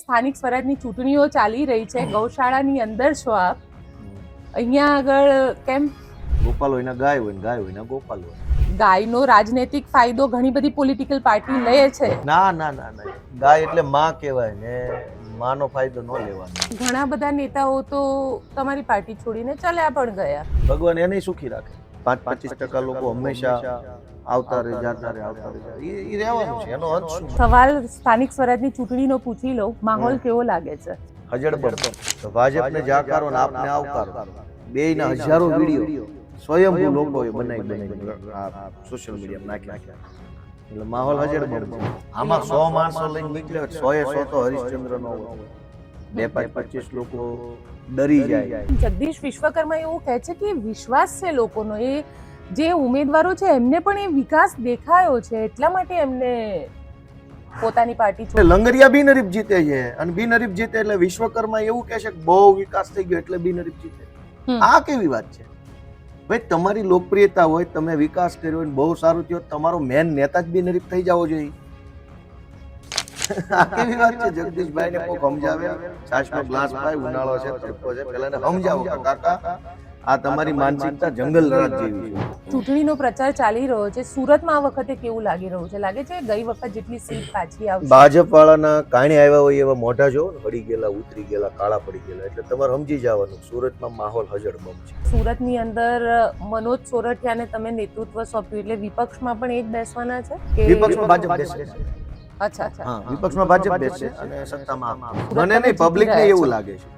સ્થાનિક સ્વરાજની ચૂંટણીઓ ચાલી રહી છે. ગૌશાળાની અંદર છો આપ. અહીંયા આગળ કેમ ગોપાલ હોય ને ગાય હોય ને ગાય હોય ને ગોપાલ હોય. ગાયનો રાજનૈતિક ફાયદો ઘણી બધી પોલિટિકલ પાર્ટી લે છે. ના ના ના ના, ગાય એટલે માં કહેવાય ને, માનો ફાયદો ન લેવાનો. ઘણા બધા નેતાઓ તો તમારી પાર્ટી છોડીને ચાલ્યા પણ ગયા. ભગવાન એને સુખી રાખે. 25% લોકો હંમેશા આવતા રહે જાતા રહે આવતા રહે, એ રહેવાનું છે, એનો અંત શું? સવાલ સ્થાનિક સ્વરાજની ચૂંટણીનો પૂછી લઉં, માહોલ કેવો લાગે છે? હજડબડ. તો ભાજપને જાકારો ને આપને આવકારો, બેયના હજારો વિડીયો સ્વયંભૂ લોકોએ બનાવી સોશિયલ મીડિયામાં નાખ્યા. એટલે માહોલ હજડબડ છે. આમાં 100 માણસો લઈને નીકળ્યો, 100 તો હરિશ્ચંદ્ર નો હોય. 25 લોકો ડરી જાય. જગદીશ વિશ્વકર્મા એવું કહે છે કે વિશ્વાસ છે લોકોનો, એ જે ઉમેદવારો છે એમને પણ એ વિકાસ દેખાયો છે, એટલા માટે એમને પોતાની પાર્ટી છોડી. લંગરિયા બિનહરીફ જીતે છે, અને બિનહરીફ જીતે એટલે વિશ્વકર્મા એવું કહે છે કે બહુ વિકાસ થઈ ગયો એટલે બિનહરીફ જીતે. આ કેવી વાત છે ભાઈ? તમારી લોકપ્રિયતા હોય, તમે વિકાસ કર્યો હોય, બહુ સારું થયો, તમારો મેન નેતા જ બિનહરીફ થઈ જવો જોઈએ. આ કેવી વાત છે? જગદીશભાઈ ને કોક સમજાવે, છાશનો ગ્લાસ પાય, ઉનાળો છે, તડકો છે, પેલા ને સમજાવો કે કાકા આ તમારી માનસિકતા જંગલ રાજ જેવી છે. ચૂંટણીનો પ્રચાર ચાલી રહ્યો છે. સુરતમાં આ વખતે કેવું લાગી રહ્યું છે? લાગે છે ગઈ વખત જેટલી સીટ પાછી આવશે? ભાજપ વાળાના કાણે આવ્યા હોય એવા મોઢા જોવો ને, વળી ગયેલા, ઉતરી ગયેલા, કાળા પડી ગયેલા, એટલે તમારે સમજી જવાનું સુરતમાં માહોલ હજડબમ છે. સુરતની અંદર મનોજ સોરઠિયાને તમે નેતૃત્વ સોંપ્યું, એટલે વિપક્ષમાં પણ એ જ બેસવાના છે કે વિપક્ષમાં ભાજપ બેસે? અચ્છા અચ્છા, હા, વિપક્ષમાં ભાજપ બેસે અને સત્તામાં મને નહીં, પબ્લિકને એવું લાગે છે.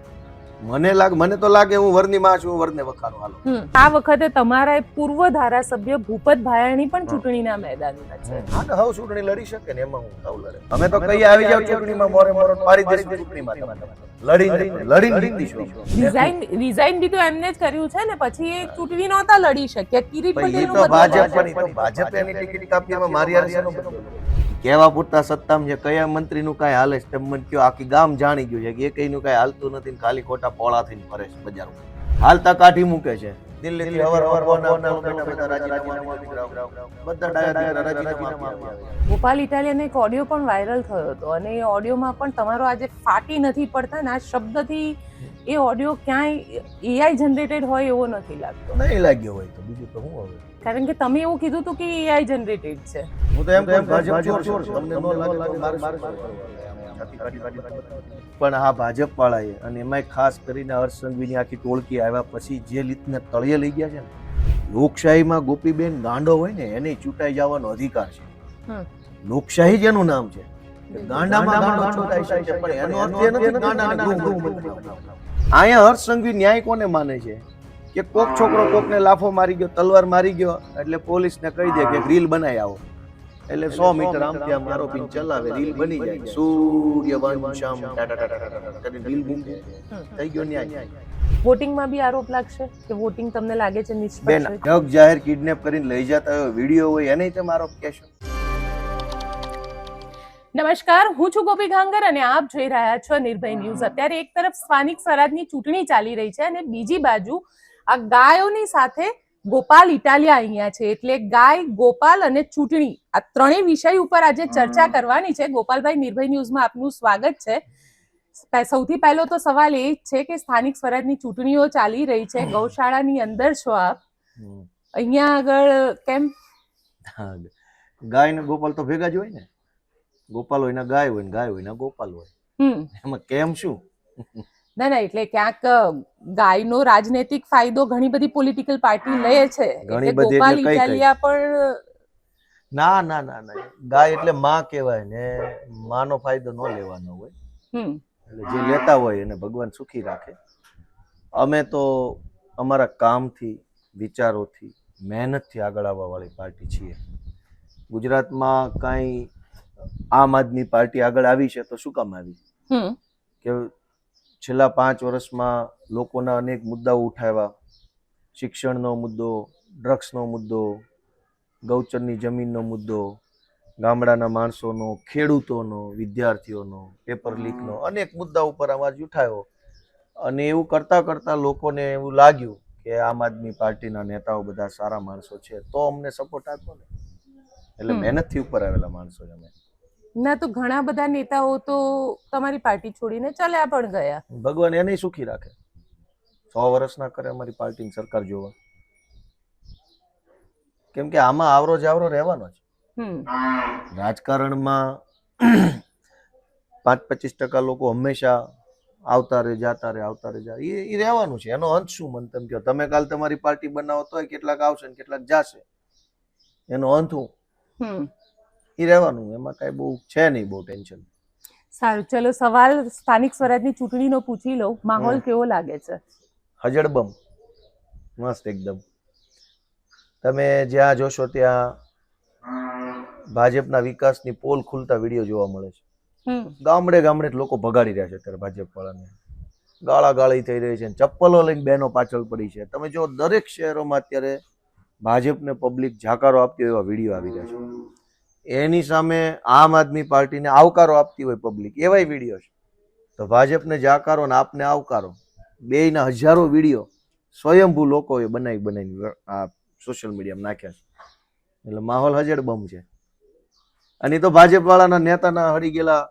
મને તો લાગે હું વરની માં છું, વરને વખાણું. હાલો, આ વખતે તમારા પૂર્વ ધારાસભ્ય ભૂપત ભાયાણી પણ ચૂંટણીના મેદાનમાં છે. હા ને, હવે ચૂંટણી લડી શકે ને, એમાં હું લડે. અમે તો કઈ આવી જાવ ચૂંટણીમાં, મોરે મોરો પાડી દઈશું ચૂંટણીમાં. લડીને જીતીશું. રિઝાઇન બી તો એમને જ કર્યું છે ને, પછી એ ચૂંટણી નહોતા લડી શક્યા. કિરીટ ભાઈ, પટેલ તો ભાજપ એની ટિકિટ કાપી, એમાં મારી હારે શેનો બદલો? કેવા પૂરતા સત્તામાં છે, કયા મંત્રી નું કઈ હાલે છે તેમ મને કયો. આખી ગામ જાણી ગયું છે કે એ કઈ નું કઈ હાલતું નથી, ખાલી ખોટા પોળા થઈને ફરે છે બજારમાં. હાલતા કાઢી મૂકે છે. દિલ્હીથી હવાર ફોન બધા રાજીનામા. ગોપાલ ઇટાલિયાનો એક ઓડિયો પણ વાયરલ થયો હતો, અને એ ઓડિયોમાં પણ તમારો આજે ફાટી નથી પડતા ને, આ શબ્દથી એ ઓડિયો ક્યાંય એઆઈ જનરેટેડ હોય એવો નથી લાગતો. નહીં લાગ્યો હોય તો બીજું તો હું હવે, કારણ કે તમે એવું કીધું હતું કે એઆઈ જનરેટેડ છે. હું તો એમ કહું ભાજપ ચોર, તમને ન લાગે તો મારે. પણ આ ભાજપ વાળાએ, અને એમાં ખાસ કરીને હર્ષ સંઘવીની આખી ટોળકી આવ્યા પછી જે રીતને તળિયે લઈ ગયા છે ને, લોકશાહીમાં ગોપીબેન ગાંડો હોય ને એને ચૂંટાઈ જવાનો અધિકાર છે. લોકશાહી જેનું નામ છે, ગાંડામાં ગાંડો ચૂંટાઈ શકે, પણ એનો અર્થ એ નથી ગાંડાને ગૃહમંત્રી. અહીંયા હર્ષ સંઘવી ન્યાય કોને માને છે કે કોક છોકરો કોકને લાફો મારી ગયો, તલવાર મારી ગયો, એટલે પોલીસને કહી દે કે રીલ બનાવી આવો, એટલે 100 મીટર આમથી આમ આરોપી ચલાવે, રીલ બની જાય. સૂર્યવંશમ કરીને રીલ મૂકે, થઈ ગયો ન્યાય. વોટિંગમાં બી આરોપ લાગશે કે વોટિંગ તમને લાગે છે નિષ્પક્ષ? બેન, ઢગ જાહેર કિડનેપ કરીને લઈ જતા હોય, વિડીયો હોય, એને તમે આરોપ કહેશો? નમસ્કાર, હું છું ગોપી ગાંગર અને આપ જોઈ રહ્યા છો નિર્ભય ન્યૂઝ. અત્યારે એક તરફ સ્થાનિક સ્વરાજની ચૂંટણી ચાલી રહી છે અને બીજી બાજુ આ ગાયોની સાથે ગોપાલ ઇટાલિયા અહીંયા છે. એટલે ગાય, ગોપાલ અને ચૂંટણી, આ ત્રણેય વિષય ઉપર આજે ચર્ચા કરવાની છે. ગોપાલભાઈ, નિર્ભય ન્યૂઝમાં આપનું સ્વાગત છે. સૌથી પહેલો તો સવાલ એ જ છે કે સ્થાનિક સ્વરાજની ચૂંટણીઓ ચાલી રહી છે, ગૌશાળાની અંદર છો આપ, અહીંયા આગળ કેમ ગાય ને ગોપાલ તો ભેગા જ હોય ને? ગોપાલ હોય ને ગાય હોય ને ગાય હોય ને ગોપાલ હોય, એમાં કેમ શું? ના ના, એટલે ક્યાંક ગાયનો રાજનૈતિક ફાયદો ઘણી બધી પોલિટિકલ પાર્ટી લે છે, એટલે ગોપાલ ઇટાલિયા પણ ના ના ના ના, ગાય એટલે માં કહેવાય ને, માનો ફાયદો ન લેવાનો હોય. એટલે જે લેતા હોય એને ભગવાન સુખી રાખે. અમે તો અમારા કામથી, વિચારોથી, મહેનતથી આગળ આવવા વાળી પાર્ટી છીએ. ગુજરાતમાં કાંઈ આમ આદમી પાર્ટી આગળ આવી છે તો શું કામ આવી? કે છેલ્લા 5 વર્ષમાં લોકોના અનેક મુદ્દાઓ ઉઠાવ્યા. શિક્ષણનો મુદ્દો, ડ્રગ્સનો મુદ્દો, ગૌચરની જમીનનો મુદ્દો, ગામડાના માણસોનો, ખેડૂતોનો, વિદ્યાર્થીઓનો, પેપર લીકનો, અનેક મુદ્દા ઉપર અવાજ ઉઠાવ્યો. અને એવું કરતા કરતા લોકોને એવું લાગ્યું કે આમ આદમી પાર્ટીના નેતાઓ બધા સારા માણસો છે, તો અમને સપોર્ટ આપો ને. એટલે મહેનતથી ઉપર આવેલા માણસો અમે. ના તો ઘણા બધા નેતાઓ તો તમારી પાર્ટી છોડીને ચાલ્યા પણ ગયા. ભગવાન એને સુખી રાખે. 100 વર્ષ ના કરે અમારી પાર્ટીની સરકાર જોવા. કેમ કે આમાં આવરો જાવરો રહેવાનો છે. રાજકારણમાં 5-25% લોકો હંમેશા આવતા રહે જાતા રહે એ રહેવાનું છે. એનો અંત શું મન તમે કહો? તમે કાલ તમારી પાર્ટી બનાવો તોય કેટલાક આવશે ને કેટલાક જાશે. એનો અંત શું? એ રહેવાનું. એમાં કઈ બહુ છે નહીં, બહુ ટેન્શન. સારું, ચલો સવાલ સ્થાનિક સ્વરાજની ચૂંટણીનો પૂછી લઉં. માહોલ કેવો લાગે છે? હજળબમ, મસ્ત એકદમ. તમે જ્યાં જોશો ત્યાં ભાજપના વિકાસની પોલ ખુલતા વિડીયો જોવા મળે છે. ગામડે ગામડે લોકો ભગાડી રહ્યા છે અત્યારે ભાજપ વાળાને. ગાળા ગાળી થઈ રહી છે, ચપ્પલો લઈને બહેનો પાછળ પડી છે. તમે જો દરેક શહેરોમાં અત્યારે ભાજપને પબ્લિક જાકારો આપતી હોય એવા વિડીયો આવી રહ્યા છે. એની સામે આમ આદમી પાર્ટીને આવકારો આપતી હોય પબ્લિક, એવાય વિડીયો છે. તો ભાજપને જાકારો ને આપને આવકારો, બેયના હજારો વિડીયો સ્વયંભૂ લોકોએ બનાવી આ સોશિયલ મીડિયામાં નાખ્યા છે. એટલે માહોલ હજળબમ છે. અને તો ભાજપ વાળાના નેતાના હળી ગયેલા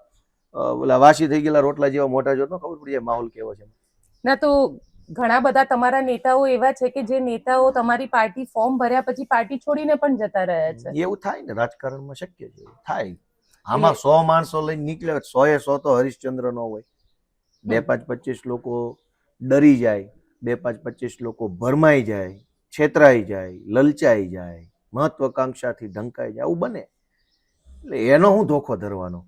ઓલા વાસી થઈ ગયેલા રોટલા જેવા મોટા જો ખબર પડી જાય માહોલ કેવો છે. ના તો ઘણા બધા તમારા નેતાઓ એવા છે કે જે નેતાઓ તમારી પાર્ટી ફોર્મ ભર્યા પછી પાર્ટી છોડીને પણ જતા રહ્યા છે. એવું થાય ને, રાજકારણમાં શક્ય છે, થાય. આમાં 100 માણસો લઈને નીકળે, 100 તો હરિશ્ચંદ્ર નો હોય. 2-5-25 લોકો ડરી જાય, 2-5-25 લોકો ભરમાઈ જાય, છેતરાઈ જાય, લલચાઈ જાય, મહત્વકાંક્ષાથી ઢંકાઈ જાય, આવું બને. એટલે એનો હું ધોખો ધરવાનો?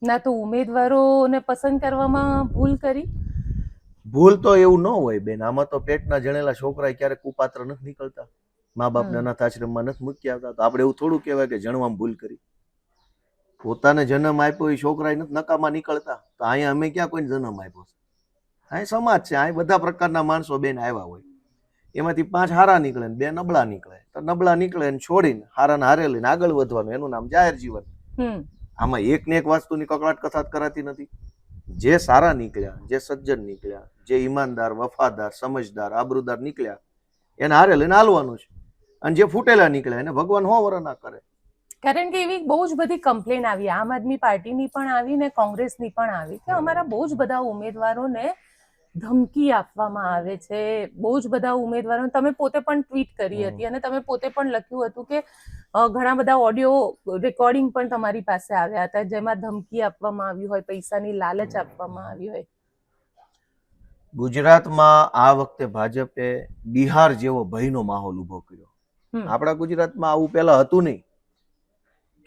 ના તો ઉમેદવારોને પસંદ કરવામાં ભૂલ કરી? ભૂલ તો એવું ન હોય બેન. આમાં તો પેટના જણેલા છોકરા ક્યારેક કુપાત્ર નથી નીકળતા, મા બાપને અનાથ આશ્રમમાં નથી મૂકી આવતા. તો આપણે એવું થોડું કહેવાય કે જણવામાં ભૂલ કરી. પોતાને જન્મ આપ્યો એ છોકરા નથી નકામા નીકળતા. તો અહીંયા અમે ક્યાં કોઈને જન્મ આપ્યો છે? અહીં સમાજ છે, અહીં બધા પ્રકારના માણસો બેન આવ્યા હોય. એમાંથી 5 હારા નીકળે ને 2 નબળા નીકળે. તો નબળા નીકળે ને છોડીને હારાને હારે લઈને આગળ વધવાનું, એનું નામ જાહેર જીવન. આમાં એક ને એક વસ્તુની કકળાટ કથાત કરાતી નથી. જે સારા નીકળ્યા, જે સજ્જન નીકળ્યા, જે ઈમાનદાર, વફાદાર, સમજદાર, આબરૂદાર નીકળ્યા, એને હારે લઈને હાલવાનું છે. અને જે ફૂટેલા નીકળ્યા એને ભગવાન 100 વર ના કરે. કારણ કે એવી બહુ જ બધી કમ્પ્લેન આવી, આમ આદમી પાર્ટીની પણ આવી ને કોંગ્રેસની પણ આવી, કે અમારા બહુ જ બધા ઉમેદવારોને ધમકી આપવામાં આવે છે. બહુ જ બધા ઉમેદવારો, તમે પોતે પણ ટ્વીટ કરી હતી અને તમે પોતે પણ લખ્યું હતું કે ઘણા બધા ઓડિયો રેકોર્ડિંગ પણ તમારી પાસે આવ્યા હતા જેમાં ધમકી આપવામાં આવી હોય, પૈસાની લાલચ આપવામાં આવી હોય. ગુજરાતમાં આ વખતે ભાજપે બિહાર જેવો ભયનો માહોલ ઉભો કર્યો. આપણા ગુજરાતમાં આવું પહેલા હતું નહીં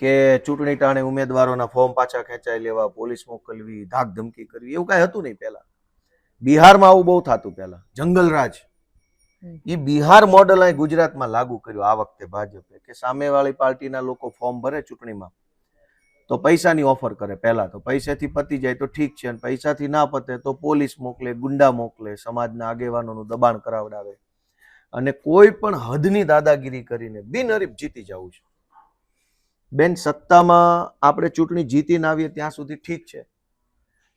કે ચૂંટણી ટાણે ઉમેદવારોના ફોર્મ પાછા ખેંચાઈ લેવા, પોલીસ મોકલવી, ધાક ધમકી કરવી, એવું કઈ હતું નહીં પહેલા. બિહારમાં આવું બહુ થતું પહેલા, જંગલરાજ. એ બિહાર મોડલ અહીં ગુજરાતમાં લાગુ કર્યું આ વખતે ભાજપે, કે સામેવાળી પાર્ટીના લોકો ફોર્મ ભરે ચૂંટણીમાં તો પૈસાની ઓફર કરે. પહેલા તો પૈસાથી પતી જાય તો ઠીક છે, અને પૈસાથી ના પતે તો પોલીસ મોકલે, ગુંડા મોકલે, સમાજના આગેવાનોનું દબાણ કરાવડાવે, અને કોઈ પણ હદની દાદાગીરી કરીને બિનહરીફ જીતી જવું છે. બેન, સત્તામાં આપણે ચૂંટણી જીતીને આવીએ ત્યાં સુધી ઠીક છે,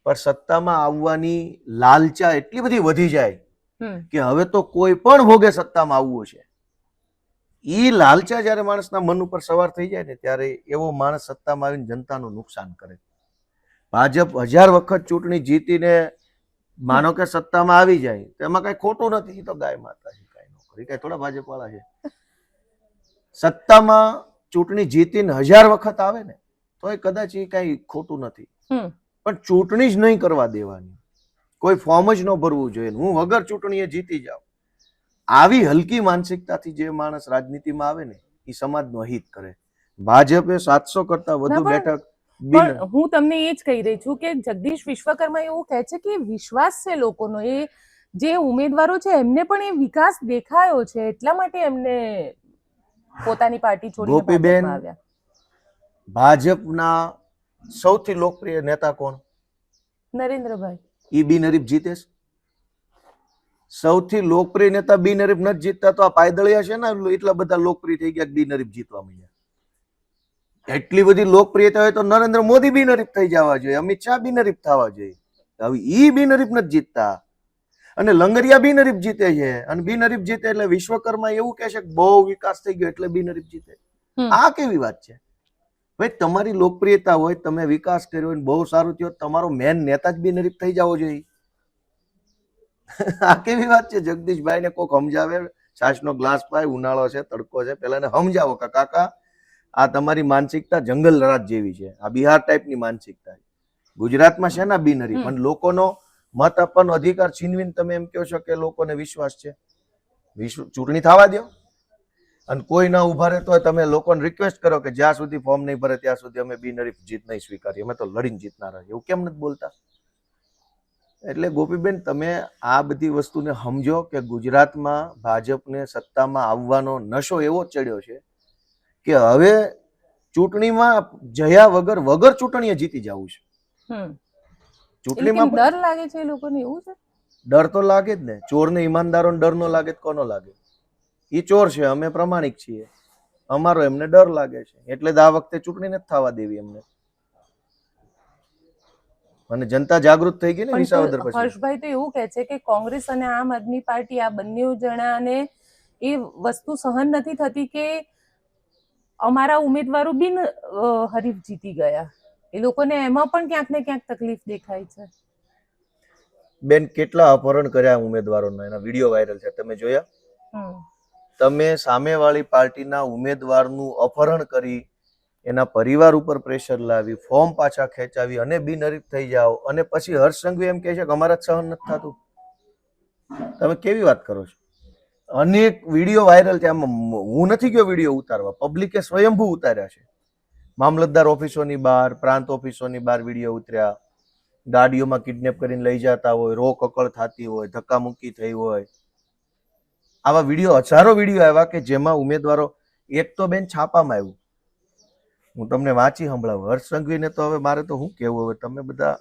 પણ સત્તામાં આવવાની લાલચા એટલી બધી વધી જાય કે હવે તો કોઈ પણ ભોગે સત્તામાં આવવું છે. ઈ લાલચા જયારે માણસના મન ઉપર સવાર થઈ જાય ને, ત્યારે એવો માણસ સત્તામાં આવીને જનતાનું નુકસાન કરે. ભાજપ 1000 વખત ચૂંટણી જીતીને માનો કે સત્તામાં આવી જાય તો એમાં કઈ ખોટું નથી. તો ગાય માતા છે, કઈ ન કરી, કઈ થોડા ભાજપ વાળા છે. સત્તામાં ચૂંટણી જીતીને 1000 વખત આવે ને તો એ કદાચ એ કઈ ખોટું નથી, પણ ચૂંટણી જ નહીં કરવા દેવાની, કોઈ ફોર્મ જ ન ભરવું જોઈએ. હું વગર ચૂંટણીએ જીતી જાઉં, આવી હલકી માનસિકતાથી જે માણસ રાજનીતિમાં આવે ને એ સમાજનું હિત કરે. ભાજપે 700 કરતા વધુ બેઠક. પણ હું તમને એ જ કહી રહી છું કે જગદીશ વિશ્વકર્મા એવું કહે છે કે વિશ્વાસ છે લોકોનો, એ જે ઉમેદવારો છે એમને પણ એ વિકાસ દેખાયો છે, એટલા માટે એમને પોતાની પાર્ટી છોડીને ભાજપમાં આવ્યા. ભાજપના સૌથી લોકપ્રિય નેતા કોણ? નરેન્દ્રભાઈ. ઈ બિનહરીફ જીતે છે. સૌથી લોકપ્રિય નેતા બિનહરીફ નથી જીતતા તો આ પાયદળિયા છે ને એટલા બધા લોકપ્રિય થઈ ગયા બિનહરીફ જીતવા મળ્યા. એટલી બધી લોકપ્રિયતા હોય તો નરેન્દ્ર મોદી બિનહરીફ થઈ જવા જોઈએ, અમિત શાહ બિનહરીફ થવા જોઈએ. હવે ઈ બિનહરીફ નથી જીતતા અને લંગરિયા બિનહરીફ જીતે છે, અને બિનહરીફ જીતે એટલે વિશ્વકર્મા એવું કહે છે કે બહુ વિકાસ થઈ ગયો એટલે બિનહરીફ જીતે. આ કેવી વાત છે? ભાઈ તમારી લોકપ્રિયતા હોય, તમે વિકાસ કર્યો હોય, બહુ સારું થયો, તમારો મેન નેતા જ બિનહરીફ થઈ જવો જોઈએ. આ કેવી વાત છે? જગદીશભાઈ ને કોક સમજાવે, છાશનો ગ્લાસ પાય, ઉનાળો છે, તડકો છે, પેલા ને સમજાવો કે કાકા આ તમારી માનસિકતા જંગલ રાજ જેવી છે, આ બિહાર ટાઈપની માનસિકતા છે. ગુજરાતમાં છે ને બિનહરીફ, પણ લોકોનો મત આપવાનો અધિકાર છીનવીને તમે એમ કહો છો કે લોકોને વિશ્વાસ છે. ચૂંટણી થવા દો, અને કોઈ ના ઉભા રહે તો તમે લોકોને રિક્વેસ્ટ કરો કે જ્યાં સુધી ફોર્મ નહીં ભરે ત્યાં સુધી અમે બિનહરીફ જીત નહીં સ્વીકારીએ, અમે તો લડીને જીતનારા. એવું કેમ નથી બોલતા? એટલે ગોપીબેન, તમે આ બધી વસ્તુને સમજો કે ગુજરાતમાં ભાજપને સત્તામાં આવવાનો નશો એવો ચડ્યો છે કે હવે ચૂંટણીમાં જયા વગર ચૂંટણીએ જીતી જવું છે. ચૂંટણીમાં ડર લાગે છે એ લોકોને, એવું છે? ડર તો લાગે જ ને. ચોરને ઈમાનદારોને ડર ન લાગે તો કોનો લાગે? ઈ ચોર છે, અમે પ્રમાણિક છીએ, અમારો એમને ડર લાગે છે, એટલે જ આ વખતે ચૂંટણી નથી થવા દેવી એમને. અને જનતા જાગૃત થઈ ગઈ ને વિસાવદર પછી. હર્ષભાઈ તો એવું કહે છે કે કોંગ્રેસ અને આમ આદમી પાર્ટી આ બંને જણાને એ વસ્તુ સહન નથી થતી કે અમારા ઉમેદવારો બિન હરીફ જીતી ગયા. એ લોકોને એમાં પણ ક્યાંક ને ક્યાંક તકલીફ દેખાય છે. બેન, કેટલા અપહરણ કર્યા ઉમેદવારોના, એના વિડીયો વાયરલ છે, તમે જોયા? તમે સામેવાળી પાર્ટીના ઉમેદવારનું અપહરણ કરી, એના પરિવાર ઉપર પ્રેશર લાવી, ફોર્મ પાછા ખેંચાવી અને બિનહરીફ થઈ જાઓ, અને પછી હર્ષ સંઘવી એમ કહે છે કે અમારા જ સહન નથી થતું. તમે કેવી વાત કરો છો? અનેક વિડીયો વાયરલ છે. આમાં હું નથી ગયો વિડીયો ઉતારવા, પબ્લિકે સ્વયંભૂ ઉતાર્યા છે. મામલતદાર ઓફિસોની બહાર, પ્રાંત ઓફિસોની બહાર વિડીયો ઉતર્યા. ગાડીઓમાં કિડનેપ કરીને લઈ જતા હોય, રોક અકળ થતી હોય, ધક્કામુક્કી થઈ હોય. આવા વિડીયો, હજારો વિડીયો આવ્યા કે જેમાં ઉમેદવારો, એક તો બેન છાપામાં આવ્યું, હું તમને વાંચી સંભળાવું. હર્ષ સંઘવીને તો હવે મારે તો શું કહેવું, હવે તમે બધા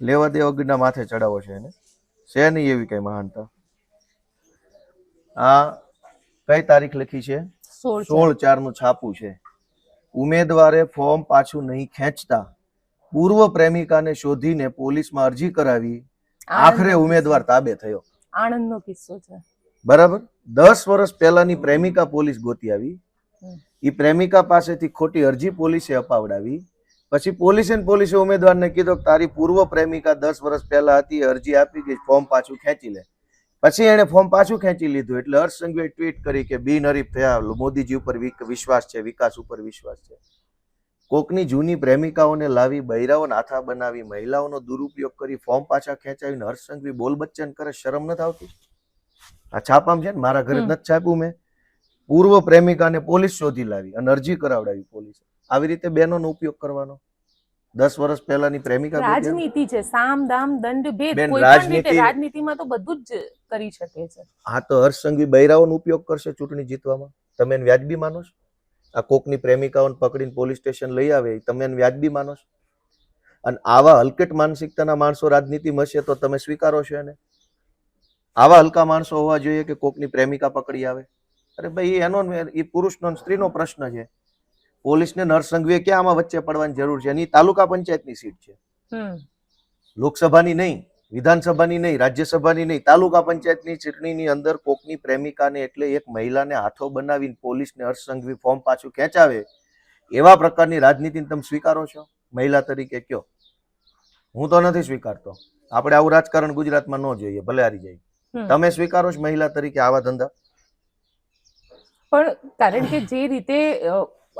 લેવા દેવા વગરના માથે ચડાવો છો એને, છે નહીં એવી કઈ મહાનતા. આ કઈ તારીખ લખી છે? 16/4 નું છાપું છે. ઉમેદવારે ફોર્મ પાછું નહીં ખેંચતા પૂર્વ પ્રેમિકાને શોધીને પોલીસમાં અરજી કરાવી, આખરે ઉમેદવાર તાબે થયો. આણંદનો કિસ્સો છે. બરાબર. 10 વર્ષ પહેલાની પ્રેમિકા પોલીસ ગોતી આવી, એ પ્રેમિકા પાસેથી ખોટી અરજી પોલીસે અપાવડાવી, પછી પોલીસે ઉમેદવારને કીધું કે તારી પૂર્વ પ્રેમિકા 10 વર્ષ પહેલા હતી, અરજી આપી ગઈ, ફોર્મ પાછું ખેંચી લે. પછી એને ફોર્મ પાછું ખેંચી લીધું. એટલે હર્ષ સંઘવીએ ટ્વીટ કરી કે બિનહરીફ થયા, મોદીજી ઉપર વિશ્વાસ છે, વિકાસ ઉપર વિશ્વાસ છે. કોકની જૂની પ્રેમિકાઓને લાવી, બૈરાઓને આથા બનાવી, મહિલાઓનો દુરુપયોગ કરી, ફોર્મ પાછા ખેંચાવીને હર્ષ સંઘવી બોલ બચ્ચન કરે, શરમ નથી આવતી? આ છાપામાં છે ને, મારા ઘરે નથી છાપ્યું મેં. પૂર્વ પ્રેમિકાને પોલીસ શોધી લાવી અને અરજી કરાવડાવી પોલીસે. આવી રીતે બહેનોનો ઉપયોગ કરવાનો. 10 વર્ષ પહેલાની પ્રેમિકા. રાજનીતિ છે, સામ દામ દંડ ભેદ. બેન, કોઈ પણ રીતે રાજનીતિમાં તો બધું જ કરી શકે છે. હા, તો હર્ષ સંઘવી બૈરાઓનો ઉપયોગ કરશે ચૂંટણી જીતવામાં? તમે એને વ્યાજબી માનો છો? આ કોકની પ્રેમિકાઓને પકડીને પોલીસ સ્ટેશન લઈ આવે, તમે એને વ્યાજબી માનો છો? અને આવા હલકટ માનસિકતાના માણસો રાજનીતિમાં હશે તો તમે સ્વીકારો છો એને? આવા હલકા માણસો હોવા જોઈએ કે કોકની પ્રેમિકા પકડી આવે? અરે ભાઈ, એનો એ પુરુષનો સ્ત્રીનો પ્રશ્ન છે. પોલીસને હર્ષ સંઘવીએ ક્યાં આમાં વચ્ચે પડવાની જરૂર છે? એની તાલુકા પંચાયતની સીટ છે, લોકસભાની નહીં, વિધાનસભાની નહીં, રાજ્યસભાની નહીં, તાલુકા પંચાયતની ચૂંટણીની અંદર કોકની પ્રેમિકાને, એટલે એક મહિલાને હાથો બનાવીને પોલીસને હર્ષ સંઘવી ફોર્મ પાછું ખેંચાવે, એવા પ્રકારની રાજનીતિને તમે સ્વીકારો છો મહિલા તરીકે? કયો. હું તો નથી સ્વીકારતો. આપણે આવું રાજકારણ ગુજરાતમાં ન જોઈએ, ભલે હારી જાય. તમે સ્વીકારો છો મહિલા તરીકે આવા ધંધા? પણ કારણ કે જે રીતે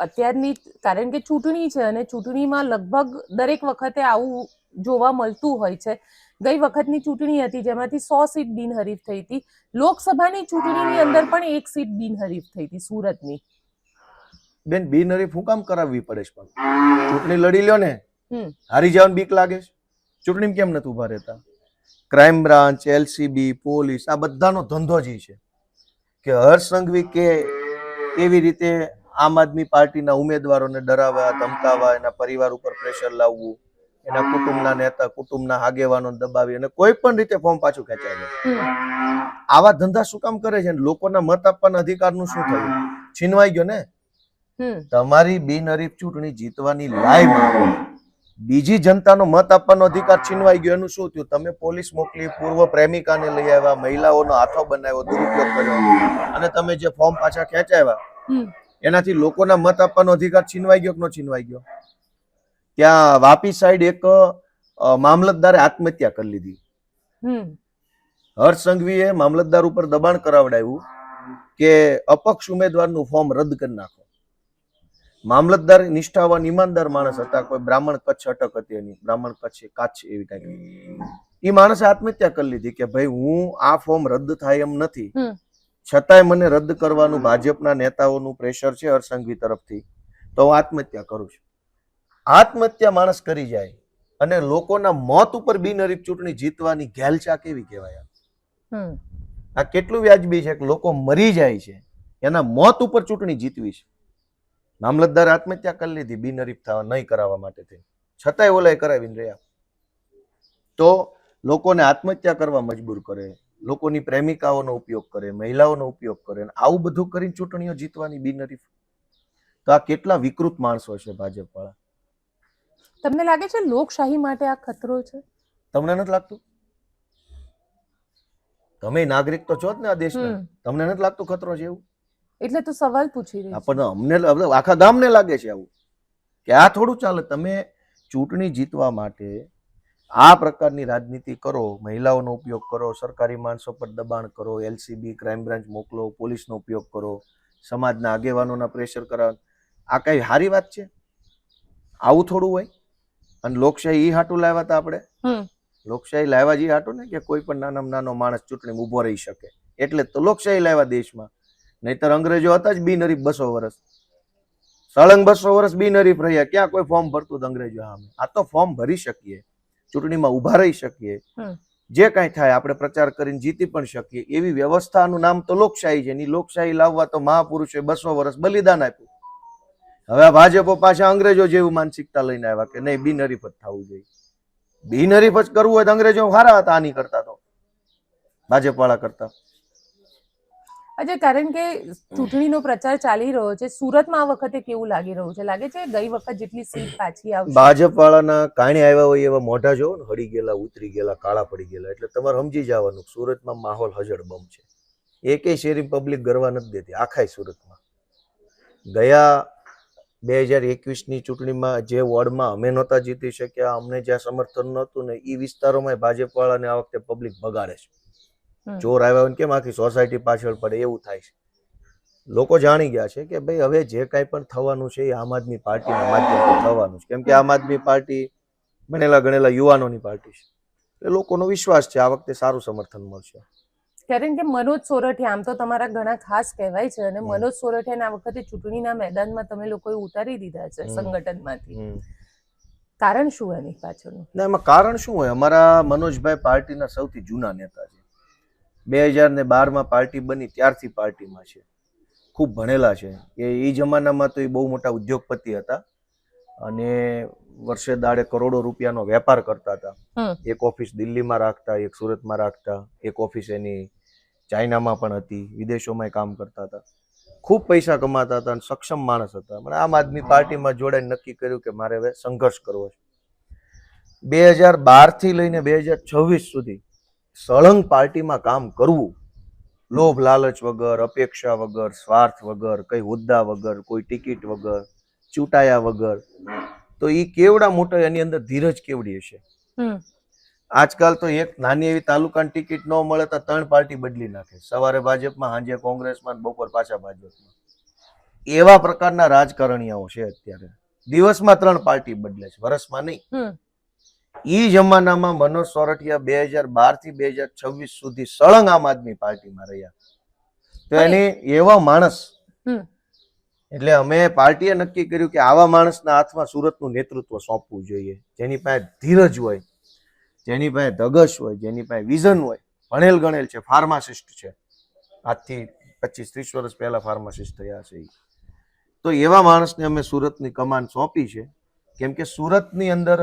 અત્યારની, કારણ કે ચૂંટણી છે અને ચૂંટણીમાં લગભગ દરેક વખતે આવું જોવા મળતું હોય છે. ગઈ વખતની ચૂંટણી હતી જેમાંથી 100 સીટ બિનહરીફ થઈ હતી. લોકસભાની ચૂંટણીની અંદર પણ 1 સીટ બિનહરીફ થઈ હતી, સુરતની. બેન, બિનહરીફ હું કામ કરાવવી પડે છે? પણ ચૂંટણી લડી લ્યો ને, હારી જવાની બીક લાગે છે. ચૂંટણીમાં કેમ નથી ઉભા રહેતા? ક્રાઇમ બ્રાન્ચ, LCB, પોલીસ, આ બધાનો ધંધો જ છે કે હર્ષ સંઘવી કે એવી રીતે આમ આદમી પાર્ટીના ઉમેદવારોને ડરાવવા, ધમકાવવા, એના પરિવાર ઉપર પ્રેશર લાવવું, એના કુટુંબના નેતા, કુટુંબના આગેવાનો દબાવી અને કોઈ પણ રીતે ફોર્મ પાછું ખેંચાય. આવા ધંધા શું કામ કરે છે? લોકોના મત આપવાના અધિકારનું શું થયું? છીનવાઈ ગયો ને. તમારી બિનહરીફ ચૂંટણી જીતવાની લાઈમાં બીજી જનતાનો મત આપવાનો અધિકાર છીનવાઈ ગયો, એનું શું થયું? તમે પોલીસ મોકલી, પૂર્વ પ્રેમિકાને લઈ આવ્યા, મહિલાઓનો હાથો બનાવ્યો, દુરુપયોગ કર્યો, અને તમે જે ફોર્મ પાછા ખેંચાવ્યા એનાથી લોકોના મત આપવાનો અધિકાર છીનવાઈ ગયો કે ન છીનવાઈ ગયો? ત્યાં વાપી સાઈડ એક મામલતદારે આત્મહત્યા કરી લીધી. હર્ષ સંઘવીએ મામલતદાર ઉપર દબાણ કરાવડાવ્યું કે અપક્ષ ઉમેદવારનું ફોર્મ રદ કરી નાખો. મામલતદાર નિષ્ઠાવાન ઈમાનદાર માણસ હતા, કોઈ બ્રાહ્મણ કચ્છ અટક હતી એની, બ્રાહ્મણ કાચ એવી કઈક. એ માણસે આત્મહત્યા કરી લીધી કે ભાઈ હું આ ફોર્મ રદ થાય એમ નથી, છતાંય મને રદ કરવાનું ભાજપના નેતાઓનું પ્રેશર છે હર્ષ સંઘવી તરફથી, તો હું આત્મહત્યા કરું છું. આત્મહત્યા માણસ કરી જાય અને લોકોના મોત ઉપર બિનહરીફ ચૂંટણી જીતવાની ઘેલચા કેવી કહેવાય? આ કેટલું વ્યાજબી છે કે લોકો મરી જાય છે એના મોત ઉપર ચૂંટણી જીતવી છે. મામલતદાર આત્મહત્યા કરી લીધી બિનહરીફ થવા નહીં કરાવવા માટે થઈ, છતાંય ઓલાય કરાવીને રહ્યા. તો લોકોને આત્મહત્યા કરવા મજબૂર કરે, લોકોની પ્રેમિકાઓનો ઉપયોગ કરે, મહિલાઓનો ઉપયોગ કરે, આવું બધું કરીને ચૂંટણીઓ જીતવાની બિનહરીફ. તો આ કેટલા વિકૃત માણસો છે ભાજપ વાળા. તમને લાગે છે લોકશાહી માટે આ ખતરો છે? તમને નથી લાગતું? તમે નાગરિક તો છો જ ને આ દેશના, તમને નથી લાગતું ખતરો છે એવું? એટલે તો સવાલ પૂછી રહી પણ અમને આખા ગામને લાગે છે આવું કે આ થોડું ચાલે. તમે ચૂંટણી જીતવા માટે આ પ્રકારની રાજનીતિ કરો, મહિલાઓનો ઉપયોગ કરો, સરકારી માણસો પર દબાણ કરો, એલસીબી ક્રાઇમ બ્રાન્ચ મોકલો, પોલીસનો ઉપયોગ કરો, સમાજના આગેવાનોના પ્રેશર કરાવો, આ કઈ સારી વાત છે? આવું થોડું હોય? અને લોકશાહી ઈ હાટું લાવ્યા હતા આપણે. લોકશાહી લાવ્યા જ ઈ હાટું ને કે કોઈ પણ નાનામાં નાનો માણસ ચૂંટણીમાં ઉભો રહી શકે, એટલે તો લોકશાહી લાવ્યા દેશમાં. નહીતર અંગ્રેજો હતા જ બિનહરીફ 200 વર્ષ, સળંગ 200 વર્ષ બિનહરીફ રહ્યા. ક્યાં કોઈ ફોર્મ ભરતું અંગ્રેજો સામે? આ તો ફોર્મ ભરી શકીએ, ચૂંટણીમાં ઉભા રહી શકીએ, જે કાંઈ થાય આપણે પ્રચાર કરીને જીતી પણ શકીએ, એવી વ્યવસ્થાનું નામ તો લોકશાહી છે. એની લોકશાહી લાવવા તો મહાપુરુષોએ 200 વર્ષ બલિદાન આપ્યું. હવે આ ભાજપો પાછા અંગ્રેજો જેવું માનસિકતા લઈને આવ્યા કે નહીં બિનહરીફ જ થવું જોઈએ. બિનહરીફ જ કરવું હોય તો અંગ્રેજો સારા હતા આની કરતા, તો ભાજપ વાળા કરતા. અજય, કારણ કે ચૂંટણીનો પ્રચાર ચાલી રહ્યો છે, સુરતમાં આ વખતે કેવું લાગી રહ્યું છે? લાગે છે ગઈ વખત જેટલી સીટ પાછી આવશે? ભાજપ વાળાના કારણે આવ્યા હોય એવા મોઢા જોવો ને, હળી ગયેલા, ઉતરી ગયેલા, કાળા પડી ગયેલા, એટલે તમારે સમજી જવાનું સુરતમાં માહોલ હજળબમ છે. એકેય શેરી પબ્લિક ગરવા નથી દેતી આખાય સુરતમાં. ગયા 2021ની ચૂંટણીમાં જે વોર્ડમાં અમે નહોતા જીતી શક્યા, અમને જ્યાં સમર્થન નહોતું ને, એ વિસ્તારોમાં ભાજપ વાળાને આ વખતે પબ્લિક બગાડે છે. ચોર આવ્યા હોય કેમ આખી સોસાયટી પાછળ પડે એવું થાય છે. લોકો જાણી ગયા છે કે ભાઈ હવે જે કાંઈ પણ થવાનું છે એ આમ આદમી પાર્ટીના માધ્યમથી થવાનું છે, કેમ કે આમ આદમી પાર્ટી ભણેલા ગણેલા યુવાનોની પાર્ટી છે. એટલે લોકોનો વિશ્વાસ છે આ વખતે સારું સમર્થન મળશે. કારણ કે મનોજ સોરઠિયા આમ તો તમારા ઘણા ખાસ કહેવાય છે, અને મનોજ સોરઠિયાને આ વખતે ચૂંટણીના મેદાનમાં તમે લોકોએ ઉતારી દીધા છે સંગઠનમાંથી. કારણ શું એની પાછળનું? ના, એમાં કારણ શું હોય? અમારા મનોજભાઈ પાર્ટીના સૌથી જૂના નેતા છે. 2012માં પાર્ટી બની ત્યારથી પાર્ટીમાં છે, ખૂબ ભણેલા છે. એ જમાનામાં તો એ બહુ મોટા ઉદ્યોગપતિ હતા અને વર્ષે દાડે કરોડો રૂપિયાનો વેપાર કરતા હતા. એક ઓફિસ દિલ્હીમાં રાખતા, એક સુરતમાં રાખતા, એક ઓફિસ એની ચાઇનામાં પણ હતી, વિદેશોમાં કામ કરતા હતા. ખૂબ પૈસા કમાતા હતા અને સક્ષમ માણસ હતા. પણ આમ આદમી પાર્ટીમાં જોડાઈને નક્કી કર્યું કે મારે હવે સંઘર્ષ કરવો છે. 2012થી લઈને 2026 સુધી સળંગ પાર્ટીમાં કામ કરવું, લોભ લાલચ વગર, અપેક્ષા વગર, સ્વાર્થ વગર, કઈ હોદ્દા વગર, કોઈ ટિકિટ વગર, ચૂંટાયા વગર, તો એ કેવડા મોટા, એની અંદર ધીરજ કેવડી હશે. આજકાલ તો એક નાની એવી તાલુકાની ટિકિટ ન મળે તો 3 પાર્ટી બદલી નાખે, સવારે ભાજપમાં, સાંજે કોંગ્રેસમાં, બપોર પાછા ભાજપમાં. એવા પ્રકારના રાજકારણીઓ છે અત્યારે. દિવસમાં 3 પાર્ટી બદલે છે, વર્ષમાં નહીં. ઈ જમાનામાં મનોજ સોરઠિયા 2012થી 2026 સુધી સળંગ આમ આદમી પાર્ટીમાં રહ્યા. તો એની એવા માણસ, એટલે અમે પાર્ટીએ નક્કી કર્યું કે આવા માણસના હાથમાં સુરતનું નેતૃત્વ સોંપવું જોઈએ, જેની પાસે ધીરજ હોય, જેની પાસે ધગશ હોય, જેની પાસે વિઝન હોય, ભણેલ ગણેલ છે, ફાર્માસિસ્ટ છે, આજથી 25-30 વર્ષ પહેલા ફાર્માસિસ્ટ થયા છે. તો એવા માણસને અમે સુરતની કમાન સોંપી છે, કેમ કે સુરતની અંદર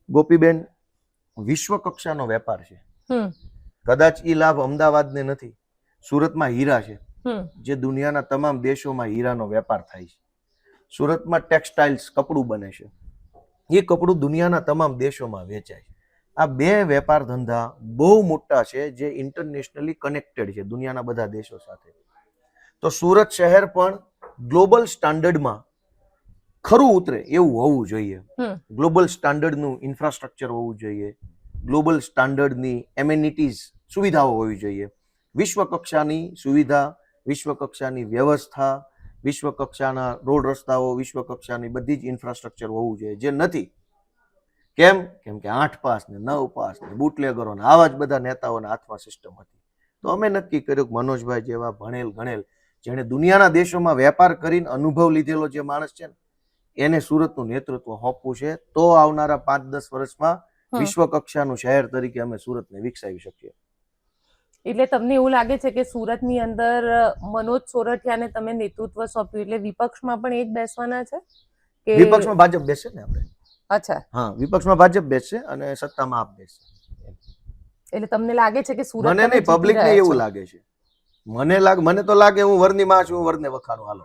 ગોપીબેન વિશ્વ કક્ષાનો વેપાર છે. કદાચ ઈ લાભ અમદાવાદને નથી, સુરતમાં હીરા છે, જે દુનિયાના તમામ દેશોમાં હીરાનો વેપાર થાય છે. સુરતમાં ટેક્સટાઇલ્સ, કપડું બને છે, એ કપડું દુનિયાના તમામ દેશોમાં વેચાય છે. આ 2 વેપાર ધંધા બહુ મોટા છે, જે ઇન્ટરનેશનલી કનેક્ટેડ છે દુનિયાના બધા દેશો સાથે. તો સુરત શહેર પણ ગ્લોબલ સ્ટાન્ડર્ડમાં ખરું ઉતરે એવું હોવું જોઈએ. હમ. ગ્લોબલ સ્ટાન્ડર્ડનું ઇન્ફ્રાસ્ટ્રક્ચર હોવું જોઈએ, ગ્લોબલ સ્ટાન્ડર્ડની એમેનિટીઝ સુવિધાઓ હોવી જોઈએ, વિશ્વ કક્ષાની સુવિધા, વિશ્વ કક્ષાની વ્યવસ્થા, વિશ્વ કક્ષાના રોડ રસ્તાઓ, વિશ્વ કક્ષાની બધી જ ઇન્ફ્રાસ્ટ્રક્ચર હોવું જોઈએ, જે નથી. કેમ કે 8 પાસ ને 9 પાસ ને બુટલેગરો ને આવા જ બધા નેતાઓના હાથમાં સિસ્ટમ હતી. તો અમે નક્કી કર્યું કે મનોજભાઈ જેવા ભણેલ ગણેલ, જેણે દુનિયાના દેશોમાં વેપાર કરીને અનુભવ લીધેલો જે માણસ છે ને, એને સુરતનું નેતૃત્વ સોંપવું છે. તો આવનારા 5-10 વર્ષમાં વિશ્વ કક્ષાનું શહેર તરીકે અમે સુરતને વિકસાવી શકીએ. એટલે તમને એવું લાગે છે કે સુરતની અંદર મનોજ સોરઠિયાને તમે નેતૃત્વ સોંપ્યું એટલે વિપક્ષમાં પણ એ જ બેસવાના છે કે વિપક્ષમાં ભાજપ બેસે ને આપણે? અચ્છા, હા, વિપક્ષમાં ભાજપ બેસશે અને સત્તામાં આપ બેસશે. એટલે તમને લાગે છે કે સુરત મને નહીં, પબ્લિકને એવું લાગે છે. મને તો લાગે હું વરની માં છું, હું વરને વખાણું. હાલો,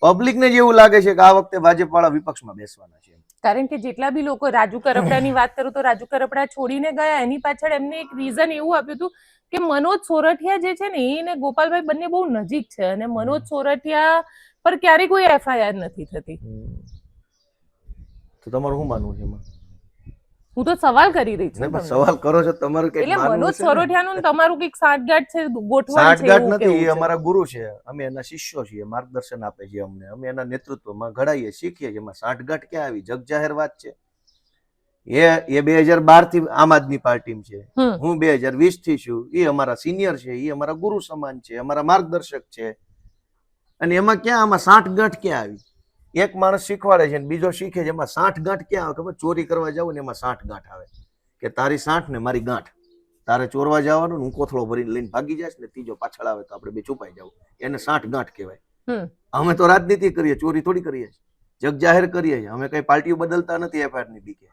પબ્લિકને જ એવું લાગે છે કે આ વખતે ભાજપ વાળા વિપક્ષમાં બેસવાના છે. કારણ કે જેટલા બી લોકો રાજુ કરપડાની વાત કરું તો રાજુ કરપડા છોડીને ગયા, એની પાછળ એમને એક રીઝન એવું આપ્યું હતું કે મનોજ સોરઠિયા જે છે ને એને ગોપાલભાઈ બંને બહુ નજીક છે અને મનોજ સોરઠિયા પર ક્યારેય કોઈ એફઆઈઆર નથી થતી. તો તમારું શું માનવું છે એમાં? હું તો સવાલ કરી રહી છું. સવાલ કરો છો, તમારું કઈ એટલે માનવું મનોજ છે? સોરઠિયાનું તમારું કઈક સાઠગાંઠ છે, ગોઠવણ છે સાઠગાંઠ એવું નથી, એ કેવું છે? અમારા ગુરુ છે, અમે એના શિષ્યો છીએ, માર્ગદર્શન આપે છે અમને, અમે એના નેતૃત્વમાં ઘડાઈએ, શીખીએ છીએ. એમાં સાઠગાંઠ ક્યાં આવી? જગ જાહેર વાત છે. એ 2012 થી આમ આદમી પાર્ટી છે, હું 2020 થી છું. એ અમારા સિનિયર છે, એ અમારા ગુરુ સમાન છે, અમારા માર્ગદર્શક છે. અને એમાં ક્યાં આમાં સાઠગાંઠ ક્યાં આવી? એક માણસ શીખવાડે છે ને બીજો શીખે છે, એમાં સાઠગાંઠ ક્યાં આવે? ખબર? ચોરી કરવા જાવ ને એમાં સાઠગાંઠ આવે કે તારી સાઠ ને મારી ગાંઠ. તારે ચોરવા જવાનું, હું કોથળો ભરીને લઈને ભાગી જઈશ ને ત્રીજો પાછળ આવે તો આપણે બે છુપાઈ જવું, એને સાઠગાંઠ કહેવાય. અમે તો રાજનીતિ કરીએ, ચોરી થોડી કરીએ, જગ જાહેર કરીએ છીએ. અમે કઈ પાર્ટીઓ બદલતા નથી. એફઆઈઆર ની બીકે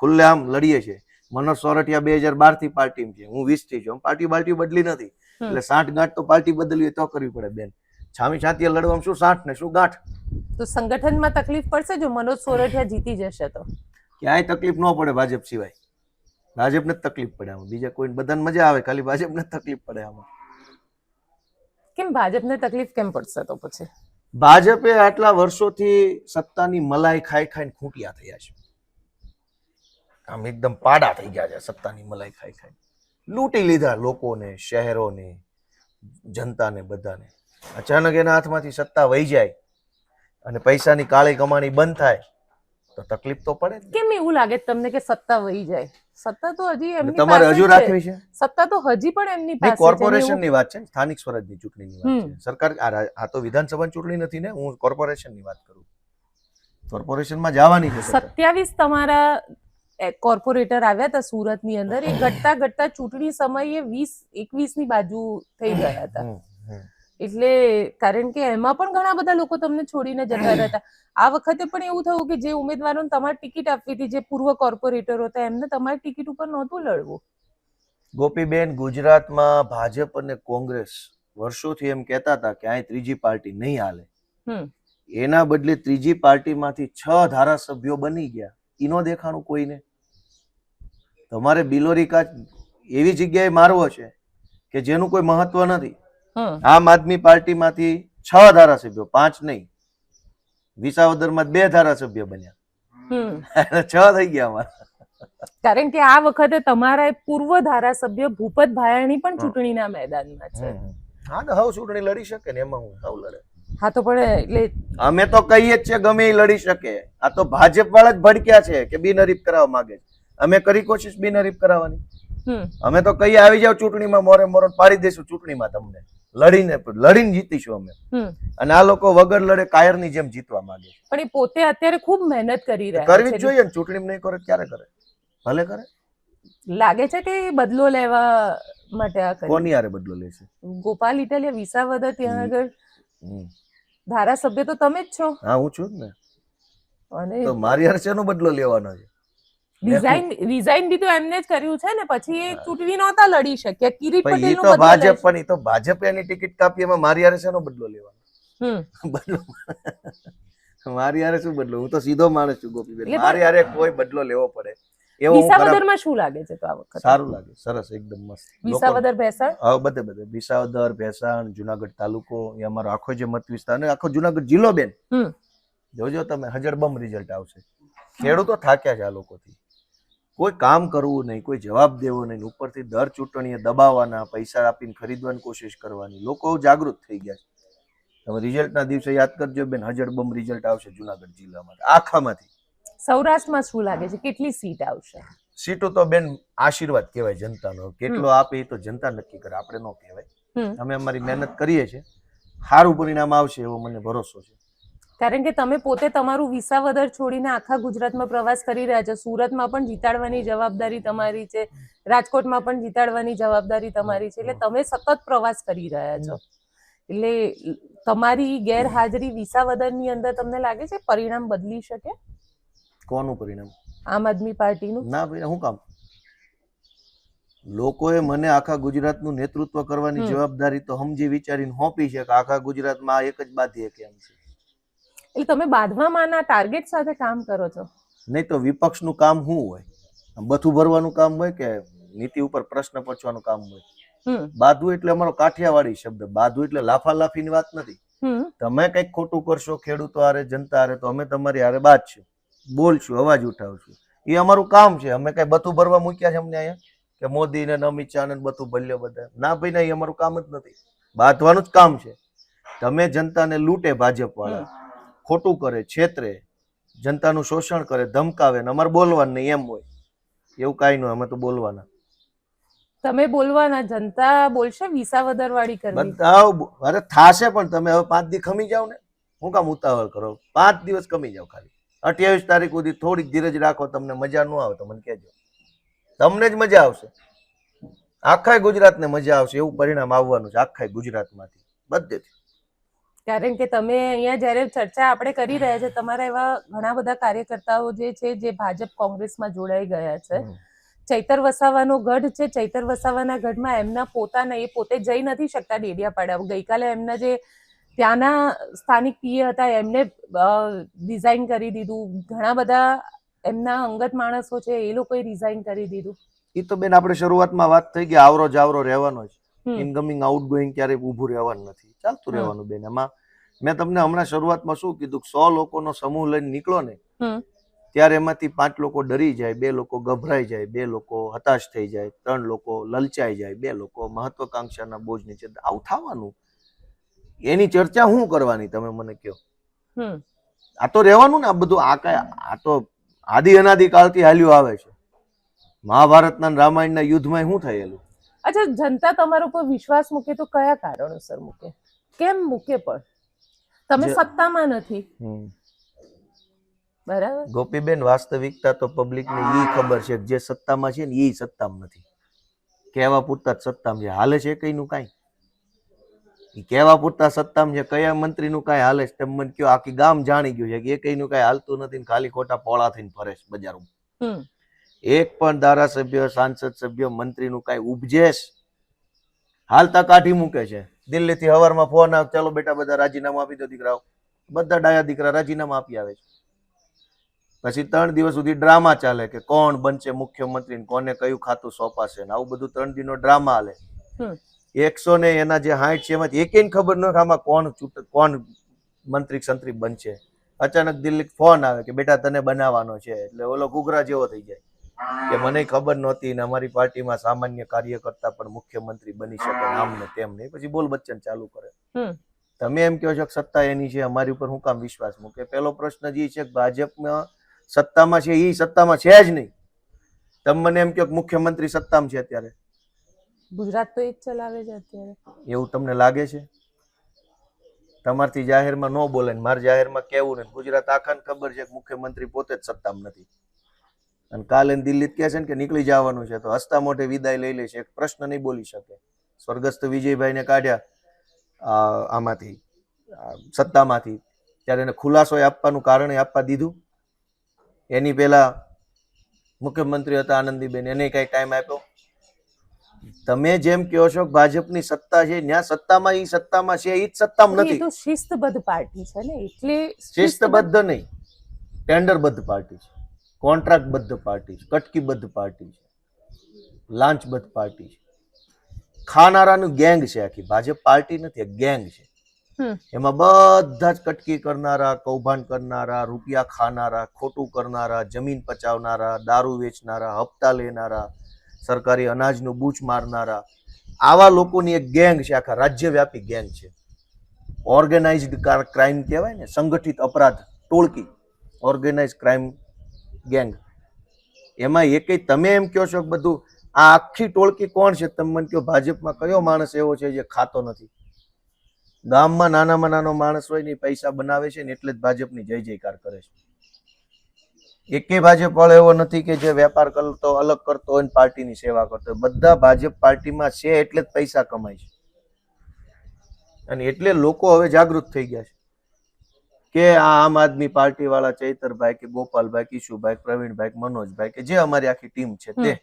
ખુલ્લેઆમ લડીએ છીએ. મનોજ સોરઠિયા 2012 થી પાર્ટી છે, હું 20 થી છું. પાર્ટી બદલી નથી. એટલે સાઠગાંઠ તો પાર્ટી બદલવી તો કરવી પડે બેન. છામી છાતીએ લડવામાં શું સાઠ ને શું ગાંઠ? તો સંગઠનમાં તકલીફ પડશે જો મનોજ સોરઠિયા જીતી જશે તો? ક્યાંય તકલીફ ન પડે ભાજપ સિવાય. ભાજપને જ તકલીફ પડે આમાં, બીજા કોઈ બધાને મજા આવે, ખાલી ભાજપને જ તકલીફ પડે આમાં. કેમ ભાજપને તકલીફ કેમ પડશે તો પછી? ભાજપે આટલા વર્ષોથી સત્તાની મલાઈ ખાઈ ખાઈને ખૂંટિયા થયા છે. આમ એકદમ પાડા થઈ ગયા છે. સત્તાની મલાઈ ખાઈ ખાઈ લૂંટી લીધા લોકોને, શહેરોને, જનતાને, બધાને. અચાનક એના હાથમાંથી સત્તા વહી જાય અને પૈસાની કાળી કમાણી બંધ થાય તો તકલીફ તો પડે. કેમ એવું લાગે તમને કે સત્તા વહી જાય? સત્તા તો હજી એમની તમારે હજુ રાખવી છે. સત્તા તો હજી પણ એમની પાસે છે. કોર્પોરેશનની વાત છે, સ્થાનિક સ્વરાજની ચૂંટણીની વાત છે. સરકાર આ તો વિધાનસભાની ચૂંટણી નથી ને, હું કોર્પોરેશનની વાત કરું. કોર્પોરેશનમાં જવાની છે. 27 તમારા કોર્પોરેટર આવ્યા હતા સુરતની અંદર, એ ઘટતા ચૂંટણી સમયે 20-21 ની બાજુ થઈ ગયા હતા. એટલે કારણ કે એમાં પણ ઘણા બધા લોકો તમને છોડીને જતા રહેતા. આ વખતે પણ એવું થયું કે જે ઉમેદવારોને તમારે ટિકિટ આપવી હતી, જે પૂર્વ કોર્પોરેટરો હતા, એમને તમારી ટિકિટ ઉપર નહોતું લડવું. ગોપીબેન, ગુજરાતમાં ભાજપ અને કોંગ્રેસ વર્ષોથી એમ કહેતા હતા કે આ ત્રીજી પાર્ટી નહીં હાલે. એના બદલે ત્રીજી પાર્ટીમાંથી 6 ધારાસભ્યો બની ગયા. ઈનો દેખાણું કોઈને? તમારે બિલોરી કાચ એવી જગ્યાએ મારવો છે કે જેનું કોઈ મહત્વ નથી. આમ આદમી પાર્ટીમાંથી 6 ધારાસભ્યો, 5 નહીં, વિસાવદરમાં 2 ધારાસભ્ય બન્યા, 6 થઈ ગયા અમારા. કારણ કે આ વખતે તમારા પૂર્વ ધારાસભ્ય ભૂપત ભાયાણી પણ ચૂંટણીના મેદાનમાં છે. હા, તો હવે ચૂંટણી લડી શકે ને, એમાં હું સૌ લડે. હા, તો પણ એટલે અમે તો કહીએ જ છે ગમે એ લડી શકે. આ તો ભાજપ વાળા જ ભડક્યા છે કે બિનહરીફ કરાવવા માંગે છે. અમે કરી કોશિશ બિનહરીફ કરાવવાની. અમે તો કહીએ આવી જાવ ચૂંટણીમાં, મોરે પાડી દઈશું ચૂંટણીમાં, તમને લડીને જીતીશું અમે. અને આ લોકો વગર લડે કાયરની જેમ જીતવા માંગે. પણ એ પોતે અત્યારે ખૂબ મહેનત કરી રહ્યા છે. કરવી જ જોઈએ ને. ચૂંટણી નહીં કરે ક્યારે કરે? ભલે કરે. લાગે છે કે બદલો લેવા માટે આ કરે. કોની હારે બદલો લેશે? ગોપાલ ઇટાલિયા વિસાવદર ત્યાં આગળ ધારાસભ્ય તો તમે જ છો. હા, હું છું જ ને. અને તો મારી હારે શેનો બદલો લેવાનો છે? રિઝાઇન બી તો એમને જ કર્યું છે ને, પછી એ ચૂંટણી નહોતા લડી શક્યા. કિરીટ પટેલ નો તો ભાજપ, પણ એ તો ભાજપ એની ટિકિટ કાપી, એમાં મારી હારે શેનો બદલો લેવાનો? બદલો મારી હારે શું બદલો? હું તો સીધો માણસ છું ગોપીબેન. મારી હારે કોઈ બદલો લેવો પડે એવો હું ખરાબ વિસાવદરમાં શું લાગે છે તો આ વખતે? સારું લાગે, સરસ, એકદમ મસ્ત. વિસાવદર ભેસાણ હા, બધે વિસાવદર, ભેસાણ, જુનાગઢ તાલુકો, એ અમારો આખો જે મત વિસ્તાર અને આખો જુનાગઢ જિલ્લો બેન, જોજો તમે હજળબમ રિઝલ્ટ આવશે. ખેડૂતો થાક્યા છે આ લોકોથી. કોઈ કામ કરવું નહીં, કોઈ જવાબ દેવો નહીં, ઉપરથી દર ચૂંટણીએ દબાવવાના, પૈસા આપીને ખરીદવાની કોશિશ કરવાની. લોકો જાગૃત થઈ ગયા છે. તમે રિઝલ્ટના દિવસે યાદ કરજો બેન, હજળબમ રિઝલ્ટ આવશે જુનાગઢ જિલ્લામાં આખામાંથી. સૌરાષ્ટ્રમાં શું લાગે છે, કેટલી સીટ આવશે? સીટો તો બેન આશીર્વાદ કહેવાય જનતાનો, કેટલો આપે એ તો જનતા નક્કી કરે, આપણે ન કહેવાય. અમે અમારી મહેનત કરીએ છીએ, સારું પરિણામ આવશે એવો મને ભરોસો છે. કારણ કે તમે પોતે તમારું વિસાવદર છોડીને આખા ગુજરાતમાં પ્રવાસ કરી રહ્યા છો. સુરતમાં પણ જીતાડવાની જવાબદારી તમારી છે, રાજકોટમાં પણ જીતાડવાની જવાબદારી તમારી છે, એટલે તમે સતત પ્રવાસ કરી રહ્યા છો. એટલે તમારી ગેરહાજરી વિસાવદરની અંદર તમને લાગે છે પરિણામ બદલી શકે? કોનું પરિણામ? આમ આદમી પાર્ટીનું? ના ભાઈ, શું કામ? લોકોએ મને આખા ગુજરાતનું નેતૃત્વ કરવાની જવાબદારી તો સમજી વિચારીને સોંપી છે કે આખા ગુજરાતમાં એક જ બાંધીએ કેમ છે. એટલે તમે બાંધવામાંના ટાર્ગેટ સાથે કામ કરો છો? નહીં તો વિપક્ષનું કામ શું હોય? બથું ભરવાનું કામ હોય કે નીતિ ઉપર પ્રશ્ન પૂછવાનું કામ હોય? બાંધવું એટલે અમારો કાઠિયાવાડી શબ્દ. બાંધવું એટલે લાફાલાફીની વાત નથી. તમે કંઈક ખોટું કરશો ખેડૂતો હારે, જનતા હારે, તો અમે તમારી હારે બાંધશું, બોલશું, અવાજ ઉઠાવશું. એ અમારું કામ છે. અમે કઈ બથું ભરવા મૂક્યા છે અમને અહીંયા કે મોદી ને અમિત શાહ ને બધું ભલ્યો બધા? ના ભાઈ, ના, એ અમારું કામ જ નથી. બાંધવાનું જ કામ છે. તમે જનતાને લૂંટે, ભાજપ વાળા ખોટું કરે, છેતરે, જનતાનું શોષણ કરે, ધમકાવે ને અમારે બોલવાનું નહીં એમ હોય. એવું કાંઈ નહીં, અમે તો બોલવાના. તમે બોલવાના, જનતા બોલશે વિસાવદર વાળી કરવી? બધા અરે થાશે, પણ તમે હવે 5 દી ખમી જાવ ને, હું કામ ઉતાવળ કરો? 5 દિવસ ખમી જાવ ખાલી. 28 તારીખ સુધી થોડીક ધીરજ રાખો. તમને મજા ન આવે તો મને કહેજો, તમને જ મજા આવશે. આખા ગુજરાતને મજા આવશે એવું પરિણામ આવવાનું છે, આખા ગુજરાતમાંથી, બધેથી. કારણ કે તમે અહીંયા જયારે ચર્ચા આપણે કરી રહ્યા છે, તમારા એવા ઘણા બધા કાર્યકર્તાઓ જે છે જે ભાજપ કોંગ્રેસમાં જોડાઈ ગયા છે. ચૈતર વસાવાનો ગઢ છે, ચૈતર વસાવાના ગઢમાં એમના પોતાના, એ પોતે જઈ નથી શકતા ડેડિયાપાડા. ગઈકાલે એમના જે ત્યાંના સ્થાનિક પીએ હતા એમને રિઝાઇન કરી દીધું. ઘણા બધા એમના અંગત માણસો છે એ લોકોએ રિઝાઇન કરી દીધું. એ તો બેન આપણે શરૂઆતમાં વાત થઈ ગઈ, આવરો જાવરો રહેવાનો છે. ઇનકમિંગ આઉટગોઈંગ ક્યારેય ઊભું રહેવાનું નથી, ચાલતું રહેવાનું બેન. એમાં મેં તમને હમણાં શરૂઆતમાં શું કીધું, 100 લોકોનો સમૂહ લઈને નીકળો ને ત્યારે એમાંથી 5 લોકો ડરી જાય, 2 લોકો ગભરાઈ જાય, 2 લોકો હતાશ થઈ જાય, 3 લોકો લલચાઈ જાય, 2 લોકો મહત્વાકાંક્ષાના બોજ નીચે. આવું થવાનું. એની ચર્ચા શું કરવાની તમે મને કહો? આ તો રહેવાનું ને આ બધું. આ તો આદિ અનાદિ કાળથી હાલ્યું આવે છે. મહાભારતના રામાયણના યુદ્ધમાં શું થયેલું? અચ્છા, જનતા તમારા ઉપર વિશ્વાસ મૂકે તો કયા કારણોસર મૂકે? કેમ મૂકે? પણ તમે સત્તામાં નથી, બરાબર? ગોપીબેન, વાસ્તવિકતા તો પબ્લિકને ઈ ખબર છે જે સત્તામાં છે ને ઈ સત્તામાં નથી. કહેવા પૂરતા જ સત્તામાં છે. હાલે છે કઈનું કાંઈ? કહેવા પૂરતા સત્તામાં છે. કયા મંત્રીનું કાંઈ હાલે છે? તમે મને કયો. આખી ગામ જાણી ગયું છે કે એ કઈનું કાંઈ હાલતું નથી ને ખાલી ખોટા પોળા થઈને ફરે છે બજારમાં. એક પણ ધારાસભ્ય, સાંસદ સભ્ય, મંત્રીનું કાંઈ ઉપજેશ હાલતા કાઢી મૂકે છે. દિલ્હીથી હવારમાં ફોન આવે, ચાલો બેટા બધા રાજીનામું આપી દો દીકરાઓ. બધા ડાયા દીકરા રાજીનામું આપી આવે છે. પછી 3 દિવસ સુધી ડ્રામા ચાલે કે કોણ બનશે મુખ્યમંત્રી, કોને કયું ખાતું સોંપાશે. આવું બધું 3 દિનનો ડ્રામા હાલે. 100 ને એના જે 60 છે એમાંથી એકેયને ખબર ન કે આમાં કોણ મંત્રી સંત્રી બનશે. અચાનક દિલ્હી ફોન આવે કે બેટા તને બનાવવાનો છે. એટલે ઓલો ઘૂઘરા જેવો થઈ જાય કે મને ખબર નહોતી ને અમારી પાર્ટીમાં સામાન્ય કાર્યકર્તા પણ મુખ્યમંત્રી બની શકે, આમ ને તેમ નહીં. પછી બોલ બચ્ચન ચાલુ કરે. તમે એમ કહો છો કે સત્તા એની છે, અમારી ઉપર હું કામ વિશ્વાસ મૂકે? પેલો પ્રશ્ન જે છે ભાજપમાં સત્તામાં છે, એ સત્તામાં છે જ નહીં. તમે મને એમ કહો કે મુખ્યમંત્રી સત્તામાં છે અત્યારે? ગુજરાત તો એ જ ચલાવે છે અત્યારે. એવું તમને લાગે છે? તમારથી જાહેરમાં ન બોલે ને મારે જાહેરમાં કેવું ને. ગુજરાત આખાને ખબર છે કે મુખ્યમંત્રી પોતે જ સત્તામાં નથી. અને કાલે દિલ્હી કહે છે ને કે નીકળી જવાનું છે તો હસતા મોઢે વિદાય લઈ લે છે. એક પ્રશ્ન નહીં બોલી શકે. સ્વર્ગસ્થ વિજયભાઈને કાઢ્યા આમાંથી, સત્તામાંથી, ત્યારે એને ખુલાસો આપવાનું કારણ આપવા દીધું. એની પહેલા મુખ્યમંત્રી હતા આનંદીબેન, એને કઈ ટાઈમ આપ્યો? તમે જેમ કહો છો ભાજપની સત્તા છે, ત્યાં સત્તામાં ઈ સત્તામાં છે, ઈ જ સત્તામાં નથી. એ તો શિસ્તબદ્ધ પાર્ટી છે ને, એટલે શિસ્તબદ્ધ નહીં, ટેન્ડરબદ્ધ પાર્ટી છે. કોન્ટ્રાક્ટબદ્ધ પાર્ટી છે, કટકીબદ્ધ પાર્ટી છે, લાંચબદ્ધ પાર્ટી છે, ખાનારાનું ગેંગ છે. આખી ભાજપ પાર્ટી નથી, ગેંગ છે. એમાં બધા જ કટકી કરનારા, કૌભાંડ કરનારા, રૂપિયા ખાનારા, ખોટું કરનારા, જમીન પચાવનારા, દારૂ વેચનારા, હપ્તા લેનારા, સરકારી અનાજનું બૂચ મારનારા, આવા લોકોની એક ગેંગ છે, આખા રાજ્યવ્યાપી ગેંગ છે. ઓર્ગેનાઇઝડ ક્રાઇમ કહેવાય ને, સંગઠિત અપરાધ ટોળકી, ઓર્ગેનાઇઝ ક્રાઇમ ગેંગ. એમાં એકેય તમે એમ કહો છો કે બધું આ આખી ટોળકી કોણ છે? તમે મને કહો ભાજપમાં કયો માણસ એવો છે જે ખાતો નથી? ગામમાં નાનામાં નાનો માણસ હોય ને પૈસા બનાવે છે ને એટલે જ ભાજપની જય જયકાર કરે છે. એકે ભાજપ વાળો એવો નથી કે જે વેપાર કરતો અલગ કરતો હોય ને પાર્ટીની સેવા કરતો હોય. બધા ભાજપ પાર્ટીમાં છે એટલે જ પૈસા કમાય છે. અને એટલે લોકો હવે જાગૃત થઈ ગયા છે કે આ આમ આદમી પાર્ટી વાળા ચૈતરભાઈ કે ગોપાલભાઈ, કિશુભાઈ, પ્રવીણભાઈ, મનોજભાઈ કે જે અમારી આખી ટીમ છે તે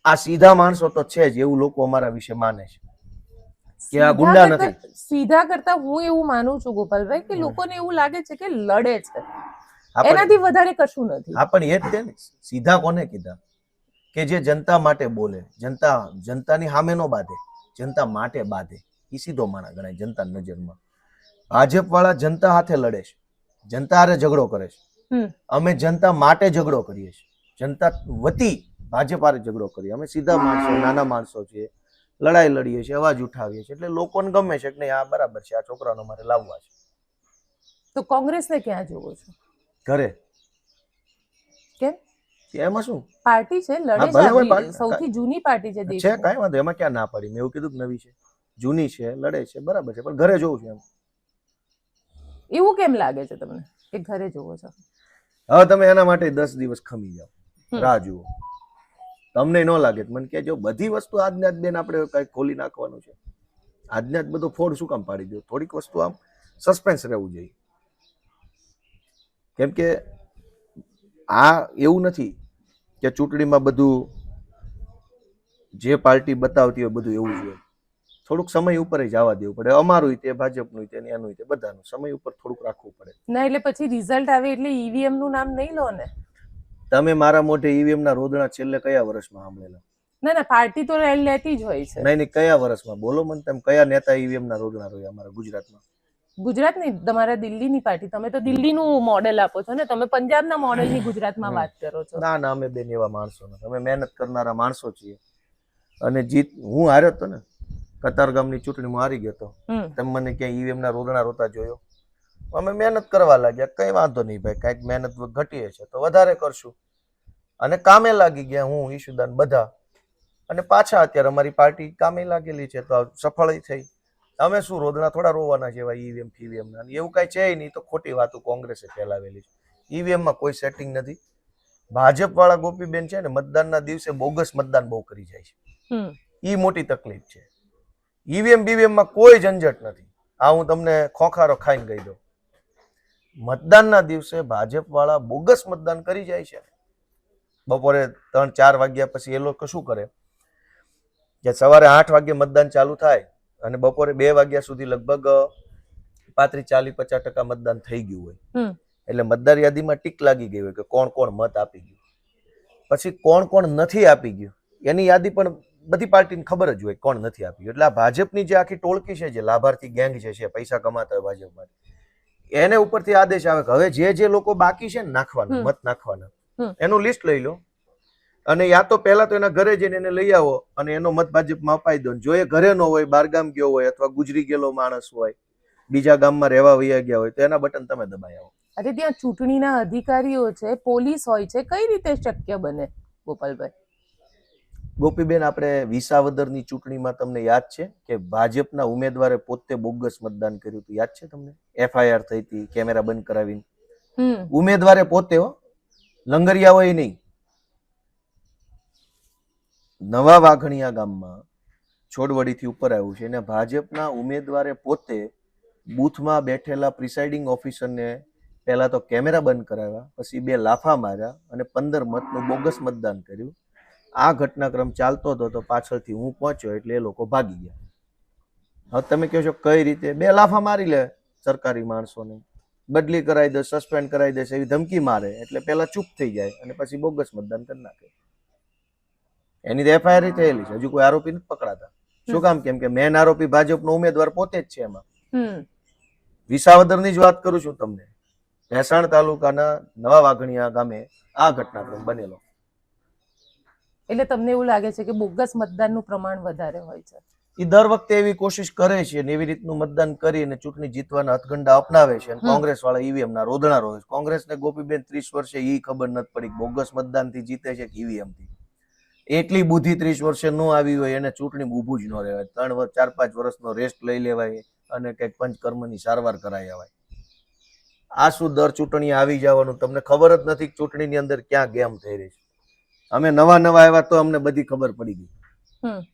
આ સીધા માણસો તો છે જ એવું લોકો અમારા વિશે માને છે કે આ ગુંડા નથી. સીધા કરતા હું એવું માનું છું ગોપાલભાઈ કે લોકોને એવું લાગે છે કે લડે છે, એનાથી વધારે કશું નથી. હા, પણ એ જ છે ને, સીધા કોને કીધા? કે જે જનતા માટે બોલે, જનતાની સામે નો બાંધે, જનતા માટે બાંધે, એ સીધો માણસ ગણાય જનતાની નજરમાં. ભાજપ વાળા જનતા સાથે લડે છે, જનતા હારે ઝઘડો કરે છે. અમે જનતા માટે ઝઘડો કરીએ છીએ, જનતા વતી ભાજપ હારે ઝઘડો કરીએ. અમે સીધા માણસો, નાના માણસો છીએ, લડાઈ લડીએ છીએ, અવાજ ઉઠાવીએ છીએ. એટલે લોકોને ગમે છે કે નહીં આ બરાબર છે, આ છોકરાનો મારે લાવવા છે. તો કોંગ્રેસને ક્યાં જોવો છો? ઘરે. કેમ? એમાં શું પાર્ટી છે, લડે છે, સૌથી જૂની પાર્ટી છે છે, કાંઈ વાંધો એમાં ક્યાં ના પાડી. મેં એવું કીધું કે નવી છે, જૂની છે, લડે છે, બરાબર છે, પણ ઘરે જોઉં છું એમ. એવું કેમ લાગે છે તમને કે ઘરે જોવો છો? હવે તમે એના માટે 10 દિવસ ખમી જાઓ, રાહ જુઓ. તમને ન લાગે મને કહેજો. બધી વસ્તુ આજને આજ બેન આપણે કઈ ખોલી નાખવાનું છે. આજને આજ બધો ફોડ શું કામ પાડી દો? થોડીક વસ્તુ આમ સસ્પેન્સ રહેવું જોઈએ. કેમ કે આ એવું નથી કે ચૂંટણીમાં બધું જે પાર્ટી બતાવતી હોય બધું એવું જ હોય. થોડુંક સમય ઉપર જવા દેવું પડે. અમારું તે ભાજપનું તે એનું તે બધાનું સમય ઉપર થોડુંક રાખવું પડે. ના એટલે પછી રિઝલ્ટ આવે એટલે ઈવીએમ નું નામ નહીં લો ને. તમે મારા મોઢે ઈવીએમ ના રોદણા છેલ્લે કયા વર્ષમાં સાંભળેલા? ના ના, પાર્ટી તો લેતી જ હોય છે. નહીં કયા વર્ષમાં બોલો મને? તમે કયા નેતા ઈવીએમ ના રોદણા રોયા અમારા ગુજરાતમાં? ગુજરાત નહીં, તમારા દિલ્હીની પાર્ટી. તમે તો દિલ્હીનું મોડેલ આપો છો ને, તમે પંજાબના મોડેલની ગુજરાતમાં વાત કરો છો. ના અમે બેન એવા માણસો નથી. અમે મહેનત કરનારા માણસો છીએ. અને જીત હું હાર્યો હતો ને, કતારગામની ચૂંટણીમાં હારી ગયો હતો. તમે મને ક્યાંય ઈવીએમ ના રોદણા રોતા જોયો? અમે મહેનત કરવા લાગ્યા. કઈ વાંધો નહીં ભાઈ, કઈક મહેનત ઘટીએ છે તો વધારે કરશું. અને કામે લાગી ગયા હું, ઈશુદાન બધા. અને પાછા અત્યારે અમારી પાર્ટી કામે લાગેલી છે તો સફળ થઈ. અમે શું રોદણા થોડા રોવાના છે ઈવીએમ ફીવીએમ ના? એવું કઈ છે નહીં. તો ખોટી વાતો કોંગ્રેસે ફેલાવેલી છે. ઈવીએમ માં કોઈ સેટિંગ નથી. ભાજપ વાળા ગોપીબેન છે ને, મતદાનના દિવસે બોગસ મતદાન બહુ કરી જાય છે. ઈ મોટી તકલીફ છે. ઈવીએમ બીવીએમ માં કોઈ ઝંઝટ નથી. આ હું તમને ખોખારો ખાઈને કહી દઉં. મતદાનના દિવસે ભાજપ વાળા બોગસ મતદાન કરી જાય છે. બપોરે 3-4 વાગ્યા પછી એ લોકો શું કરે કે સવારે 8 વાગ્યે મતદાન ચાલુ થાય અને બપોરે 2 વાગ્યા સુધી લગભગ 35-40-50% મતદાન થઈ ગયું હોય. એટલે મતદાર યાદીમાં ટીક લાગી ગઈ હોય કે કોણ કોણ મત આપી ગયું. પછી કોણ કોણ નથી આપી ગયું એની યાદી પણ બધી પાર્ટીને ખબર જ હોય કોણ નથી આપી ગયું. એટલે આ ભાજપની જે આખી ટોળકી છે, જે લાભાર્થી ગેંગ છે, પૈસા કમાતા હોય ભાજપમાં, એને ઉપરથી આદેશ આવે કે હવે જે લોકો બાકી છે ને નાખવાના, મત નાખવાના, એનું લિસ્ટ લઈ લો. અને યા તો પહેલા તો એના ઘરે જઈને એને લઈ આવો અને એનો મત ભાજપમાં અપાઈ દો. જો એ ઘરે ન હોય, બારગામ ગયો હોય અથવા ગુજરી ગયેલો માણસ હોય, બીજા ગામમાં રહેવા વયા ગયા હોય, તો એના બટન તમે દબાઈ આવો. અરે ત્યાં ચૂંટણીના અધિકારીઓ છે, પોલીસ હોય છે, કઈ રીતે શક્ય બને ગોપાલભાઈ? ગોપીબેન, આપણે વિસાવદરની ચૂંટણીમાં તમને યાદ છે કે ભાજપના ઉમેદવારે પોતે બોગસ મતદાન કર્યું હતું? યાદ છે તમને? FIR થઈ હતી, કેમેરા બંધ કરાવીને. ઉમેદવારે પોતે, લંગરિયા હોય નહીં. નવા વાઘણિયા ગામમાં છોડવડીથી ઉપર આવ્યું છે, અને ભાજપના ઉમેદવારે પોતે બૂથમાં બેઠેલા પ્રિસાઇડિંગ ઓફિસરને પહેલા તો કેમેરા બંધ કરાવ્યા, પછી 2 લાફા માર્યા અને 15 મતનું બોગસ મતદાન કર્યું. આ ઘટનાક્રમ ચાલતો હતો તો પાછળથી હું પહોંચ્યો એટલે એ લોકો ભાગી ગયા. હવે તમે કહો છો કઈ રીતે? 2 લાફા મારી લે સરકારી માણસોને. બદલી કરાવી દે, સસ્પેન્ડ કરાવી દેશે એવી ધમકી મારે, એટલે પેલા ચૂપ થઈ જાય અને પછી બોગસ મતદાન કરી નાખે. એની એફઆઈઆર થયેલી છે, હજુ કોઈ આરોપી નથી પકડાતા. શું કામ? કેમ કે મેન આરોપી ભાજપનો ઉમેદવાર પોતે જ છે એમાં. વિસાવદરની જ વાત કરું છું તમને. ભેસાણ તાલુકાના નવા વાઘણિયા ગામે આ ઘટનાક્રમ બનેલો. એટલે તમને એવું લાગે છે કે બોગસ મતદાનનું પ્રમાણ વધારે હોય છે? એ દર વખતે એવી કોશિશ કરે છે અને એવી રીતનું મતદાન કરીને ચૂંટણી જીતવાના હથગંડા અપનાવે છે. અને કોંગ્રેસ વાળા ઈવીએમ ના રોદણા રોવે છે. કોંગ્રેસને ગોપીબેન 30 વર્ષે ઈ ખબર નથી પડી બોગસ મતદાનથી જીતે છે કે ઈવીએમ થી. એટલી બુદ્ધિ 30 વર્ષે ન આવી હોય એને ચૂંટણી ઊભું જ ન રહેવાય. 4-5 વર્ષનો રેસ્ટ લઈ લેવાય અને કંઈક પંચકર્મની સારવાર કરાઈ આવાય. આ શું દર ચૂંટણી આવી જવાનું? તમને ખબર જ નથી કે ચૂંટણીની અંદર ક્યાં ગેમ થઈ રહી છે. અમે નવા આવ્યા તો અમને બધી ખબર પડી ગઈ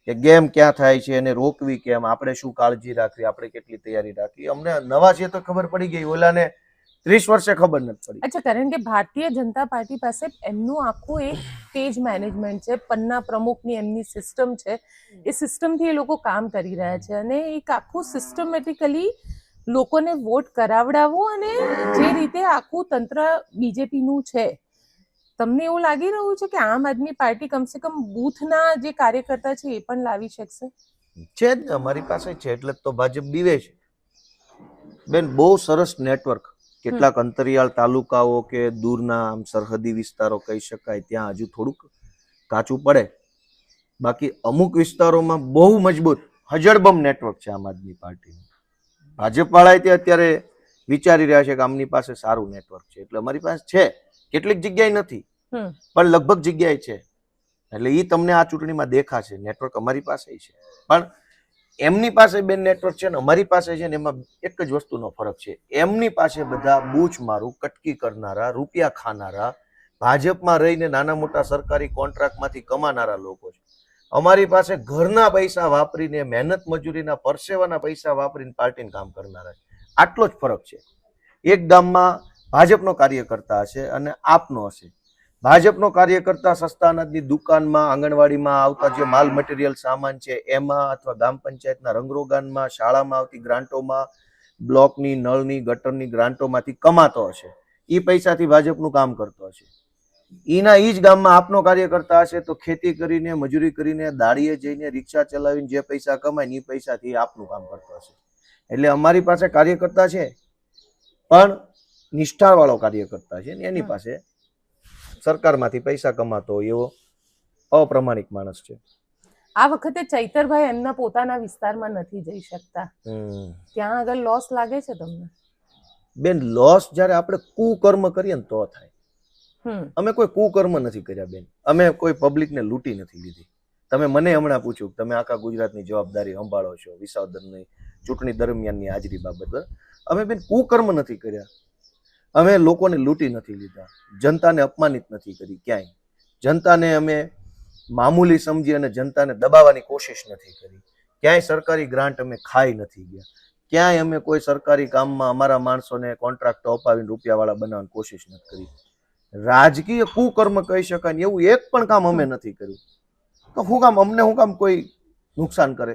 કે ગેમ ક્યાં થાય છે, એને રોકવી કેમ, આપણે શું કાળજી રાખવી, આપણે કેટલી તૈયારી રાખવી. અમને નવા છે તો ખબર પડી ગઈ, ઓલાને 30 વર્ષે ખબર નથી પડી. અચ્છા, કારણ કે ભારતીય જનતા પાર્ટી પાસે એમનું આખું એક પેજ મેનેજમેન્ટ છે, પન્ના પ્રમુખની એમની સિસ્ટમ છે. એ સિસ્ટમથી એ લોકો કામ કરી રહ્યા છે અને એક આખું સિસ્ટમેટિકલી લોકોને વોટ કરાવડાવવું અને જે રીતે આખું તંત્ર બીજેપીનું છે. તમને એવું લાગી રહ્યું છે કે આમ આદમી પાર્ટી કમસે કમ બૂથના જે કાર્યકર્તા છે એ પણ લાવી શકશે? છે જ, અમારી પાસે છે એટલે તો ભાજપ બીવે છે બેન. બહુ સરસ નેટવર્ક. કેટલાક અંતરિયાળ તાલુકાઓ કે દૂરના આમ સરહદી વિસ્તારો કહી શકાય ત્યાં હજુ થોડુંક કાચું પડે, બાકી અમુક વિસ્તારોમાં બહુ મજબૂત હજળબમ નેટવર્ક છે આમ આદમી પાર્ટીનું. ભાજપ વાળાએ તે અત્યારે વિચારી રહ્યા છે કે આમની પાસે સારું નેટવર્ક છે એટલે અમારી પાસે છે. કેટલીક જગ્યાએ નથી પણ લગભગ જગ્યાએ છે. એટલે એ તમને આ ચૂંટણીમાં દેખાશે. નેટવર્ક અમારી પાસે છે પણ એમની પાસે બેન નેટવર્ક છે ને અમારી પાસે છે ને એમાં એક જ વસ્તુનો ફરક છે. એમની પાસે બધા બૂચ મારું કટકી કરનારા, રૂપિયા ખાનારા, ભાજપમાં રહીને નાના મોટા સરકારી કોન્ટ્રાક્ટમાંથી કમાનારા લોકો છે. અમારી પાસે ઘરના પૈસા વાપરીને, મહેનત મજૂરીના પરસેવાના પૈસા વાપરીને પાર્ટીને કામ કરનારા છે. આટલો જ ફરક છે. એક ગામમાં ભાજપનો કાર્યકર્તા હશે અને આપનો હશે. ભાજપનો કાર્યકર્તા સસ્તા અનાજની દુકાનમાં, આંગણવાડીમાં આવતા જે માલ મટીરિયલ સામાન છે એમાં, અથવા ગ્રામ પંચાયતના રંગરોગાનમાં, શાળામાં આવતી ગ્રાન્ટોમાં, બ્લોકની, નળની, ગટરની ગ્રાન્ટોમાંથી કમાતો હશે. એ પૈસાથી ભાજપનું કામ કરતો હશે. એના ઈ જ ગામમાં આપનો કાર્યકર્તા હશે તો ખેતી કરીને, મજૂરી કરીને, દાડીએ જઈને, રિક્ષા ચલાવીને જે પૈસા કમાય એ પૈસાથી આપનું કામ કરતો હશે. એટલે અમારી પાસે કાર્યકર્તા છે પણ નિષ્ઠાવાળો કાર્યકર્તા છે ને એની પાસે સરકારમાંથી પૈસા કમાતો હોય એવો અપ્રમાણિક માણસ છે. આ વખતે ચૈતરભાઈ એમના પોતાના વિસ્તારમાં નથી જઈ શકતા. ત્યાં આગળ લોસ લાગે છે તમને? બેન, લોસ જ્યારે આપણે કુકર્મ કરીએ ને તો થાય. અમે કોઈ કુકર્મ નથી કર્યા બેન. અમે કોઈ પબ્લિકને લૂંટી નથી લીધી. તમે મને હમણાં પૂછ્યું તમે આખા ગુજરાતની જવાબદારી સંભાળો છો વિસાવદરની ચૂંટણી દરમિયાનની હાજરી બાબત. અમે બેન કુકર્મ નથી કર્યા. અમે લોકોને લૂંટી નથી લીધા. જનતાને અપમાનિત નથી કરી ક્યાંય. જનતાને અમે મામૂલી સમજી અને જનતાને દબાવવાની કોશિશ નથી કરી. ક્યાંય સરકારી ગ્રાન્ટ અમે ખાઈ નથી ગયા. ક્યાંય અમે કોઈ સરકારી કામમાં અમારા માણસોને કોન્ટ્રાક્ટો અપાવીને રૂપિયાવાળા બનાવવાની કોશિશ નથી કરી. રાજકીય કુકર્મ કહી શકાય ને એવું એક પણ કામ અમે નથી કર્યું. તો શું કામ અમને શું કામ કોઈ નુકસાન કરે?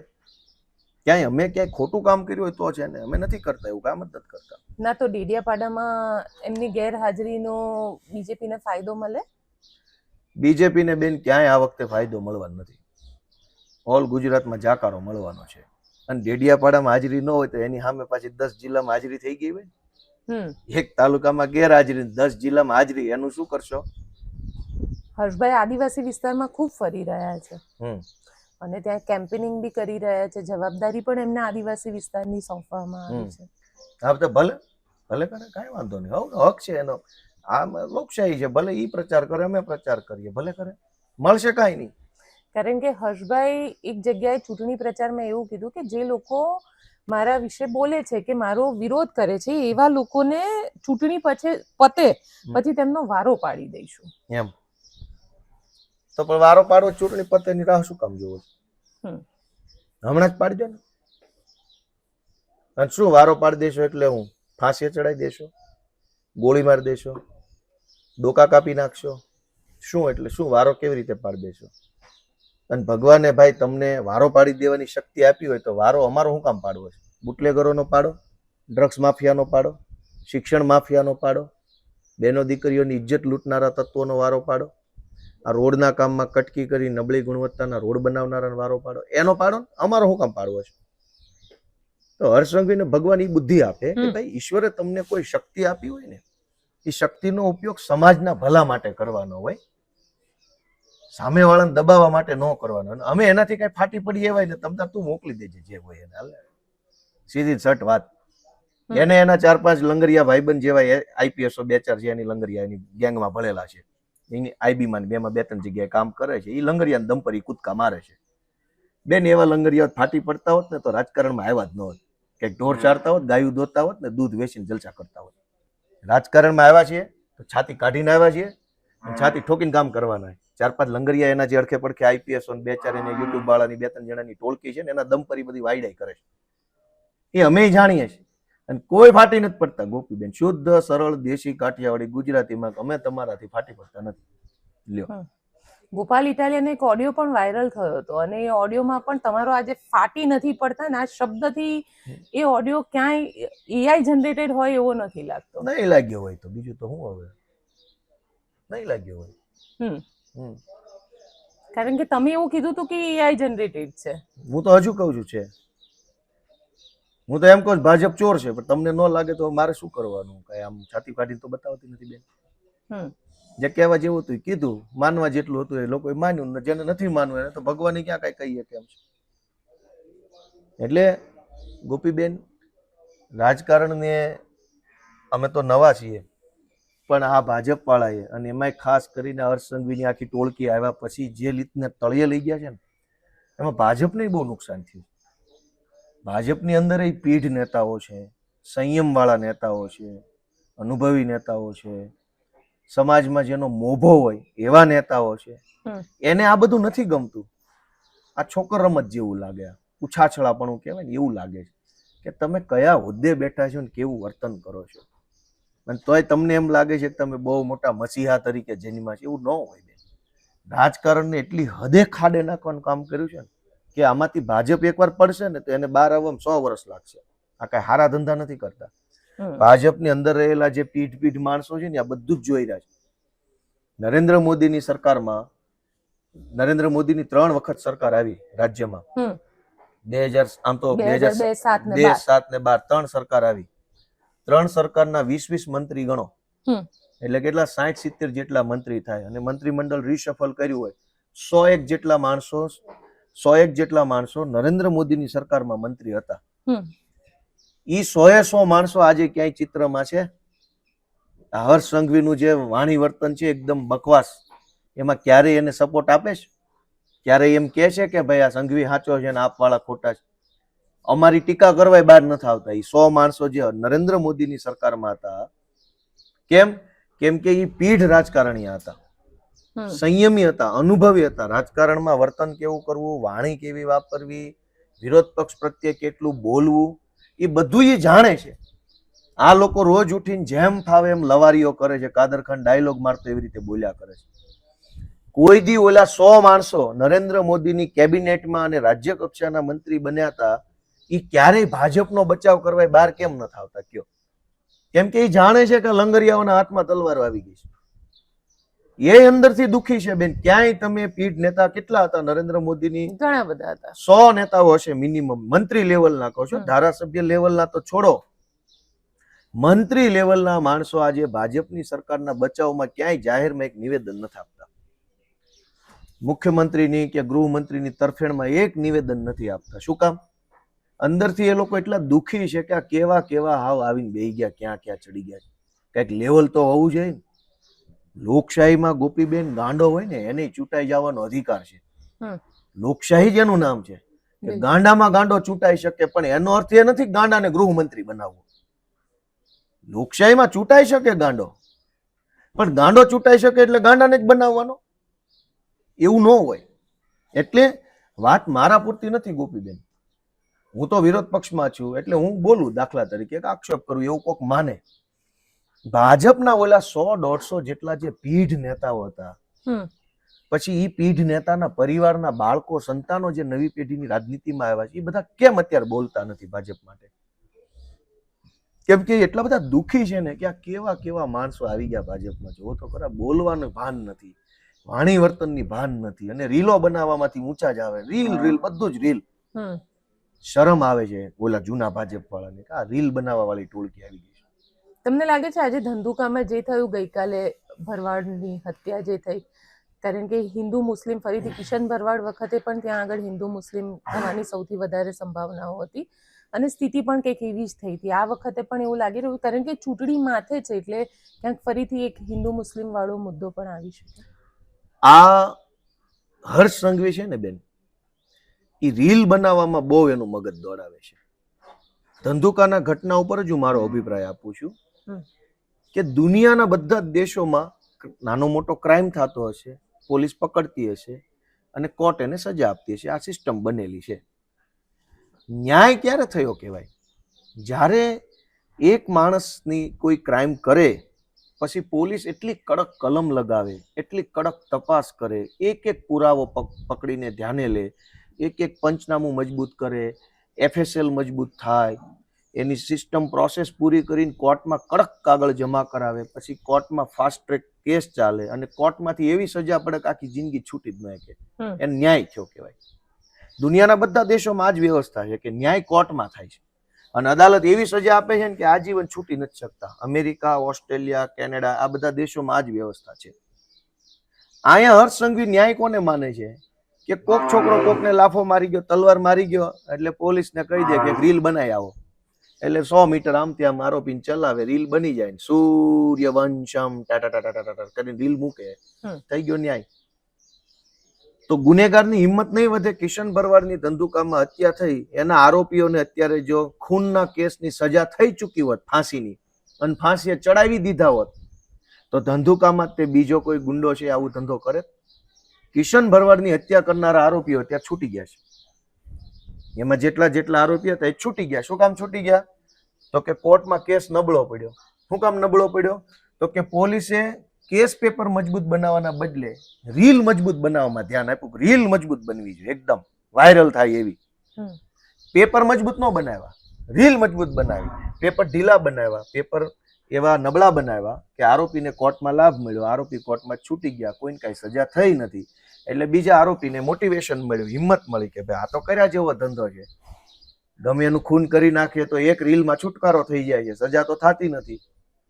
ક્યાંય અમે ક્યાંય ખોટું કામ કર્યું હોય તો છે ને, અમે નથી કરતા, એવું કામ જ નથી કરતા. ના તો ડેડિયાપાડામાં એમની ગેરહાજરીનો બીજેપીને ફાયદો મળે? બીજેપીને બેન ક્યાંય આ વખતે ફાયદો મળવાનો નથી. ઓલ ગુજરાતમાં જાકારો મળવાનો છે. અને ડેડિયાપાડામાં હાજરી ન હોય તો એની સામે પાછી 10 જિલ્લામાં હાજરી થઈ ગઈ હોય. એક તાલુકામાં ગેરહાજરી, 10 જિલ્લામાં હાજરી, એનું શું કરશો? હર્ષભાઈ આદિવાસી વિસ્તારમાં ખૂબ ફરી રહ્યા છે અને ત્યાં કેમ્પેનિંગ બી કરી રહ્યા છે. જવાબદારી પણ એમને આદિવાસી વિસ્તારની સોંપવામાં આવી છે. હા તો ભલે ભલે કરે, કાંઈ વાંધો નહીં. હક છે એનો. આ લોકશાહી છે. ભલે ઈ પ્રચાર કરે, અમે પ્રચાર કરીએ, ભલે કરે, મળશે કાંઈ નહીં. કારણ કે હર્ષભાઈ એક જગ્યાએ ચૂંટણી પ્રચારમાં એવું કીધું કે જે લોકો મારા વિશે બોલે છે કે મારો વિરોધ કરે છે એવા લોકોને ચૂંટણી પતે પછી તેમનો વારો પાડી દઈશું એમ. તો પણ વારો પાડવો ચૂંટણી પતે ની રાહ શું કામ જોવો? હમણાં જ પાડજો ને. અને શું વારો પાડી દેશો એટલે હું ફાંસીએ ચડાવી દેશો, ગોળી મારી દેશો, ડોકા કાપી નાખશો? શું એટલે શું વારો કેવી રીતે પાડી દેશો? અને ભગવાને ભાઈ તમને વારો પાડી દેવાની શક્તિ આપી હોય તો વારો અમારો શું કામ પાડવો છે? બુટલેગરોનો પાડો, ડ્રગ્સ માફિયાનો પાડો, શિક્ષણ માફિયાનો પાડો, બેનો દીકરીઓની ઇજ્જત લૂંટનારા તત્વોનો વારો પાડો, આ રોડના કામમાં કટકી કરી નબળી ગુણવત્તાના રોડ બનાવનારાનો વારો પાડો, એનો પાડો. અમારો શું કામ પાડવો છે? તો હર્ષ સંઘવીને ભગવાન એ બુદ્ધિ આપે કે ભાઈ ઈશ્વરે તમને કોઈ શક્તિ આપી હોય ને, એ શક્તિનો ઉપયોગ સમાજના ભલા માટે કરવાનો હોય, સામેવાળાને દબાવવા માટે ન કરવાનો. અમે એનાથી કઈ ફાટી પડી એવાય ને તમતાર તું મોકલી દેજે જે હોય એને. હાલે સીધી સટ વાત. એને એના 4-5 લંગરિયા ભાઈબંધ જેવા આઈપીએસો 2-4 છે એની લંગરિયા એની ગેંગમાં ભળેલા છે, એની આઈબી માં 2-3 જગ્યાએ કામ કરે છે. એ લંગરિયાને દમ પર કૂદકા મારે છે. બેન એવા લંગરિયા ફાટી પડતા હોત ને તો રાજકારણમાં આવ્યા જ ન હોત. કે ઢોર ચારતા હોત, ગાયું દોતા હોત ને દૂધ વેચીને જલસા કરતા હોત. રાજકારણમાં આવ્યા છીએ તો છાતી કાઢીને આવ્યા છીએ, છાતી ઠોકીને કામ કરવાના. 4-5 લંગરિયા એના જે અડખે પડખે આઈપીએસ 2-4 એને યુટ્યુબ વાળાની 2-3 જણાની ટોળકી છે ને એના દમ પર બધી વાયડાઈ કરે છે. એ અમે જાણીએ છીએ અને કોઈ ફાટી નથી પડતા. ગોપીબેન શુદ્ધ સરળ દેશી કાઠિયાવાડી ગુજરાતીમાં અમે તમારાથી ફાટી પડતા નથી. લ્યો, ગોપાલ ઇટાલિયાનો એક ઓડિયો પણ વાયરલ થયો હતો અને એ ઓડિયોમાં પણ તમારો આજે ફાટી નથી પડતા ને આ શબ્દથી એ ઓડિયો ક્યાંય એઆઈ જનરેટેડ હોય એવો નથી લાગતો. નહીં લાગ્યો હોય તો બીજું તો હું હવે નહીં લાગ્યો હોય. કારણ કે તમે એવું કીધું હતું કે એઆઈ જનરેટેડ છે. હું તો હજુ કહું છું છે. હું તો એમ કહું ભાજપ ચોર છે, પણ તમને ન લાગે તો મારે શું કરવાનું? કઈ આમ છાતી કાઢીને તો બતાવતી નથી બેન. જે કહેવા જેવું હતું કીધું, માનવા જેટલું હતું એ લોકોએ માન્યું, જેને નથી માનવું એને તો ભગવાને ક્યાં કઈ કહીએ કેમ છે. એટલે ગોપીબેન રાજકારણને અમે તો નવા છીએ, પણ આ ભાજપ વાળાએ અને એમાંય ખાસ કરીને હર્ષ સંઘવીની આખી ટોળકી આવ્યા પછી જે રીતને તળિયે લઈ ગયા છે ને એમાં ભાજપને બહુ નુકસાન થયું. ભાજપની અંદર એ પીઢ નેતાઓ છે, સંયમ વાળા નેતાઓ છે, અનુભવી નેતાઓ છે, સમાજમાં જેનો મોભો હોય એવા નેતાઓ છે. એને આ બધું નથી ગમતું. આ છોકર રમત જેવું લાગે, ઉછાછળાપણું કહેવાય ને એવું લાગે છે કે તમે કયા હોદ્દે બેઠા છો ને કેવું વર્તન કરો છો, અને તોય તમને એમ લાગે છે કે તમે બહુ મોટા મસીહા તરીકે જન્મા છે. એવું ન હોય બેન. રાજકારણને એટલી હદે ખાડે નાખવાનું કામ કર્યું છે ને કે આમાંથી ભાજપ એકવાર પડશે ને તો એને 12 આવવામાં 100 વર્ષ લાગશે. આ કઈ હારા ધંધા નથી કરતા. ભાજપની અંદર રહેલા જે પીઢ માણસો છે ને આ બધું જ જોઈ રહ્યા છે. નરેન્દ્ર મોદીની સરકારમાં, નરેન્દ્ર મોદીની 3 વખત સરકાર આવી રાજ્યમાં. 2000 આમ તો 2007 ને 12 3 સરકાર આવી. 3 સરકારના 20 મંત્રી ગણો એટલે કેટલા 60-70 જેટલા મંત્રી થાય. અને મંત્રીમંડળ રીશફલ કર્યું હોય 101 જેટલા માણસો નરેન્દ્ર મોદીની સરકારમાં મંત્રી હતા. ઈ 100 માણસો આજે ક્યાંય ચિત્રમાં છે? હર્ષ સંઘવીનું જે વાણી વર્તન છે એકદમ બકવાસ, એમાં ક્યારેય એને સપોર્ટ આપે છે? ક્યારેય એમ કહે છે કે ભાઈ આ સંઘવી સાચો છે ને આપ વાળા ખોટા છે? અમારી ટીકા કરવાય બહાર નથી આવતા. એ 100 માણસો જે નરેન્દ્ર મોદીની સરકારમાં હતા, કેમ કે એ પીઢ રાજકારણીયા હતા, સંયમી હતા, અનુભવી હતા. રાજકારણમાં વર્તન કેવું કરવું, વાણી કેવી વાપરવી, વિરોધ પક્ષ પ્રત્યે કેટલું બોલવું, એ બધું એ જાણે છે. આ લોકો રોજ ઉઠીને જેમ ફાવે એમ લવારીઓ કરે છે, કાદર ખાન ડાયલોગ મારતો એવી રીતે બોલ્યા કરે છે. કોઈ દી ઓલા 100 માણસો નરેન્દ્ર મોદીની કેબિનેટમાં અને રાજ્ય કક્ષાના મંત્રી બન્યા હતા, એ ક્યારેય ભાજપનો બચાવ કરવા બહાર કેમ નથી આવતા? કયો? કેમ કે એ જાણે છે કે લંગરિયાઓના હાથમાં તલવાર આવી ગઈ છે. એ અંદરથી દુખી છે બેન. ક્યાંય તમે પીઢ નેતા કેટલા હતા નરેન્દ્ર મોદીની? ઘણા બધા હતા. 100 નેતાઓ હશે મિનિમમ. મંત્રી લેવલના કહો છો, ધારાસભ્ય લેવલના તો છોડો, મંત્રી લેવલના માણસો આજે ભાજપની સરકારના બચાવમાં ક્યાંય જાહેરમાં એક નિવેદન નથી આપતા. મુખ્યમંત્રીની કે ગૃહમંત્રીની તરફેણમાં એક નિવેદન નથી આપતા. શું કામ? અંદરથી એ લોકો એટલા દુઃખી છે કે આ કેવા કેવા હાવ આવીને બેહી ગયા, ક્યાં ક્યાં ચડી ગયા. કઈક લેવલ તો હોવું જોઈએ. લોકશાહીમાં ગોપીબેન ગાંડો હોય ને એને ચૂંટાઈ જવાનો અધિકાર છે. લોકશાહી જ એનું નામ છે કે ગાંડામાં ગાંડો ચૂંટાઈ શકે, પણ એનો અર્થ એ નથી ગાંડાને ગૃહમંત્રી બનાવવો. લોકશાહીમાં ચૂંટાઈ શકે ગાંડો, પણ ગાંડો ચૂંટાઈ શકે એટલે ગાંડાને જ બનાવવાનો એવું ન હોય. એટલે વાત મારા પૂરતી નથી ગોપીબેન. હું તો વિરોધ પક્ષમાં છું એટલે હું બોલું, દાખલા તરીકે આક્ષેપ કરું એવું કોક માને. ભાજપના ઓલા 100-150 જેટલા જે પીઢ નેતાઓ હતા, પછી એ પીઢ નેતાના પરિવારના બાળકો, સંતાનો જે નવી પેઢીની રાજનીતિમાં આવ્યા છે, એ બધા કેમ અત્યારે બોલતા નથી ભાજપ માટે? કેમ કે એટલા બધા દુઃખી છે ને કે આ કેવા કેવા માણસો આવી ગયા ભાજપમાં. જો તો ખરા, બોલવાનું ભાન નથી, વાણી વર્તનની ભાન નથી, અને રીલો બનાવવામાંથી ઊંચા જ આવે. રીલ બધું જ રીલ. શરમ આવે છે ઓલા જૂના ભાજપ વાળાને કે આ રીલ બનાવવા વાળી ટોળકી આવી ગઈ છે. તમને લાગે છે આજે ધંધુકામાં જે થયું ગઈકાલે, ભરવાડની હત્યા જે થઈ, કારણ કે હિન્દુ મુસ્લિમ ફરીથી કિશન ભરવાડ વખતે પણ ત્યાં આગળ હિન્દુ મુસ્લિમ થવાની સૌથી વધારે સંભાવનાઓ હતી અને સ્થિતિ પણ કંઈક એવી જ થઈ હતી. આ વખતે પણ એવું લાગી રહ્યું કારણ કે ચૂંટણી માથે છે એટલે ક્યાંક ફરીથી એક હિન્દુ મુસ્લિમ વાળો મુદ્દો પણ આવી શકે. આ હર્ષ સંઘવી છે ને બેન, એ રીલ બનાવવામાં બહુ એનું મગજ દોડાવે છે. ધંધુકાના ઘટના ઉપર જ હું મારો અભિપ્રાય આપું છું કે દુનિયાના બધા જ દેશોમાં નાનો મોટો ક્રાઇમ થતો હશે, પોલીસ પકડતી હશે અને કોર્ટ એને સજા આપતી હશે. આ સિસ્ટમ બનેલી છે. ન્યાય ક્યારે થયો કહેવાય? જ્યારે એક માણસની કોઈ ક્રાઇમ કરે પછી પોલીસ એટલી કડક કલમ લગાવે, એટલી કડક તપાસ કરે, એક એક પુરાવો પકડીને ધ્યાને લે, એક એક પંચનામું મજબૂત કરે, FSL મજબૂત થાય, એની સિસ્ટમ પ્રોસેસ પૂરી કરીને કોર્ટમાં કડક કાગળ જમા કરાવે, પછી કોર્ટમાં ફાસ્ટ ટ્રેક કેસ ચાલે અને કોર્ટમાંથી એવી સજા પડે કે આખી જિંદગી છૂટી જ ન શકે. એને ન્યાય થયો કહેવાય. દુનિયાના બધા દેશોમાં આ જ વ્યવસ્થા છે કે ન્યાય કોર્ટમાં થાય છે અને અદાલત એવી સજા આપે છે કે આજીવન છૂટી નથી શકતા. અમેરિકા, ઓસ્ટ્રેલિયા, કેનેડા આ બધા દેશોમાં આ જ વ્યવસ્થા છે. અહીંયા હર્ષ સંઘવી ન્યાય કોને માને છે કે કોક છોકરો કોકને લાફો મારી ગયો, તલવાર મારી ગયો એટલે પોલીસને કહી દે કે રીલ બનાવી આવો, એટલે 100 મીટર આમથી આમ આરોપીને ચલાવે, રીલ બની જાય. સૂર્યવંશમ ટાટા કરીને રીલ મૂકે, થઈ ગયો ન્યાય. તો ગુનેગારની હિંમત નહીં વધે. કિશન ભરવાડની ધંધુકામાં હત્યા થઈ, એના આરોપીઓને અત્યારે જો ખૂનના કેસની સજા થઈ ચૂકી હોત ફાંસીની અને ફાંસીએ ચડાવી દીધા હોત તો ધંધુકામાં તે બીજો કોઈ ગુંડો છે આવું ધંધો કરે? કિશન ભરવાડની હત્યા કરનારા આરોપીઓ ત્યાં છૂટી ગયા છે. એમાં જેટલા આરોપી હતા એ છૂટી ગયા. શું કામ છૂટી ગયા? તો કે કોર્ટમાં કેસ નબળો પડ્યો. શું કામ નબળો પડ્યો? તો કે પોલીસે કેસ પેપર મજબૂત બનાવવાના બદલે રીલ મજબૂત બનાવવામાં ધ્યાન આપ્યું. રીલ મજબૂત બનવી જોઈએ, એકદમ વાયરલ થાય એવી. પેપર મજબૂત ન બનાવ્યા, રીલ મજબૂત બનાવી. પેપર ઢીલા બનાવ્યા, પેપર એવા નબળા બનાવ્યા કે આરોપીને કોર્ટમાં લાભ મળ્યો, આરોપી કોર્ટમાં છૂટી ગયા, કોઈને કાંઈ સજા થઈ નથી. એટલે બીજા આરોપીને મોટિવેશન મળ્યું, હિંમત મળી કે ભાઈ આ તો કર્યા જેવો ધંધો છે. ગમે એનું ખૂન કરી નાખીએ તો એક રીલમાં છુટકારો થઈ જાય છે, સજા તો થતી નથી.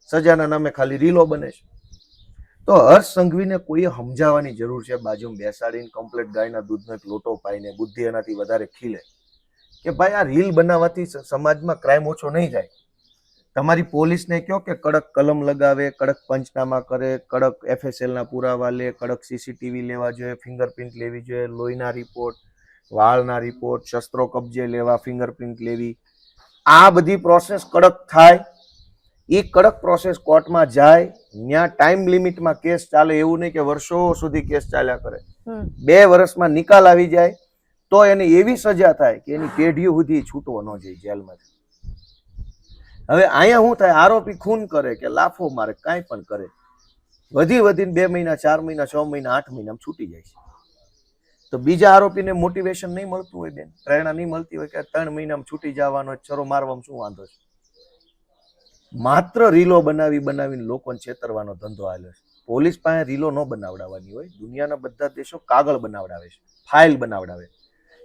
સજાના નામે ખાલી રીલો બને છે. તો હર્ષ સંઘવીને કોઈએ સમજાવવાની જરૂર છે, બાજુમાં બેસાડીને કમ્પ્લેટ ગાયના દૂધનો એક લોટો પાઈને બુદ્ધિ એનાથી વધારે ખીલે કે ભાઈ આ રીલ બનાવવાથી સમાજમાં ક્રાઇમ ઓછો નહીં જાય. તમારી પોલીસને કહો કે કડક કલમ લગાવે, કડક પંચનામા કરે, કડક FSLના પુરાવા લે, કડક CCTV લેવા જોઈએ, ફિંગરપ્રિન્ટ લેવી જોઈએ, લોહીના રિપોર્ટ, વાળના રિપોર્ટ, શસ્ત્રો કબજે લેવા, ફિંગરપ્રિન્ટ લેવી. આ બધી પ્રોસેસ કડક થાય. એ કડક પ્રોસેસ કોર્ટમાં જાય, ત્યાં ટાઈમ લિમિટમાં કેસ ચાલે. એવું નહીં કે વર્ષો સુધી કેસ ચાલ્યા કરે. 2 વર્ષમાં નિકાલ આવી જાય તો એને એવી સજા થાય કે એની પેઢીઓ સુધી છૂટવો ન જાય જેલમાંથી. હવે અહીંયા શું થાય? આરોપી ખૂન કરે કે લાફો મારે, કાંઈ પણ કરે, વધીને 2 મહિના, 4 મહિના, 6 મહિના, 8 મહિના છૂટી જાય છે. તો બીજા આરોપીને મોટિવેશન નહીં મળતું હોય બેન, પ્રેરણા નહીં મળતી હોય કે 3 મહિનામાં છૂટી જવાનો, છરો મારવામાં શું વાંધો છે? માત્ર રીલો બનાવીને લોકોને છેતરવાનો ધંધો આવેલો છે. પોલીસ પાસે રીલો ન બનાવડાવવાની હોય. દુનિયાના બધા દેશો કાગળ બનાવડાવે છે, ફાઇલ બનાવડાવે.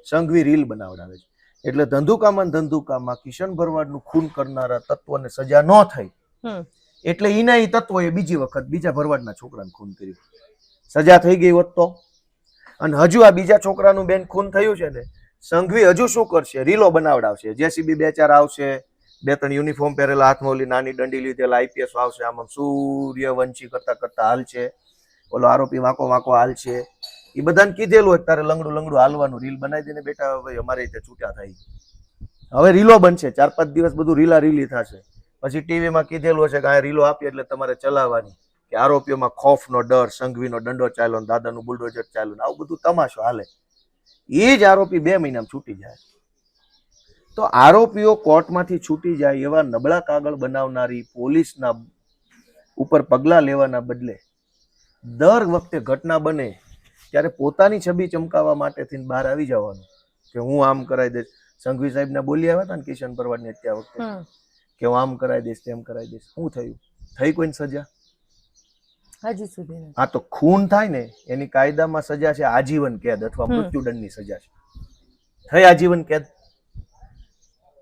સંઘવી રીલ બનાવડાવે છે. એટલે ધંધુકામાં કિશન ભરવાડનું ખૂન કરનારા તત્વોને સજા ન થઈ એટલે એના એ તત્વોએ બીજી વખત બીજા ભરવાડના છોકરાને ખૂન કર્યું. સજા થઈ ગઈ હોત તો. અને હજુ આ બીજા છોકરાનું બેન ખૂન થયું છે ને, સંઘવી હજુ શું કરશે? રીલો બનાવડાવશે. JCB 2-4 આવશે, 2-3 યુનિફોર્મ પહેરેલા, હાથમાં ઓલી નાની દંડી લીધેલા IPS આવશે, આમાં સૂર્યવંશી કરતા હાલ છે, ઓલો આરોપી વાંકો હાલ છે. એ બધાને કીધેલું હોય તારે લંગડું હાલવાનું, રીલ બનાવી દઈને બેટા ભાઈ અમારે રીતે છૂટા થાય. હવે રીલો બનશે, 4-5 દિવસ બધું રીલી થશે. પછી ટીવીમાં કીધેલું હશે કે આ રીલો આપી એટલે તમારે ચલાવવાની, કે આરોપીઓમાં ખોફનો ડર, સંઘવીનો દંડો ચાલ્યો, દાદાનું બુલડોઝર ચાલ્યું, આવું બધું તમાશો હાલે. એ જ આરોપી 2 મહિનામાં છૂટી જાય. તો આરોપીઓ કોર્ટમાંથી છૂટી જાય એવા નબળા કાગળ બનાવનારી પોલીસના ઉપર પગલાં લેવાના બદલે દર વખતે ઘટના બને ત્યારે પોતાની છબી ચમકાવવા માટેથી બહાર આવી જવાનું કે હું આમ કરાવી દઈશ. સંઘવી સાહેબને બોલી આવ્યા હતા ને કિશન ભરવાડની હત્યા વખતે કે હું આમ કરાવી દઈશ તેમ કરાવી દઈશ. શું થયું? થઈ કોઈને સજા? હજી સુધી નથી. આ તો ખૂન થાય ને એની કાયદામાં સજા છે આજીવન કેદ અથવા મૃત્યુદંડની સજા છે. થઈ આજીવન કેદ?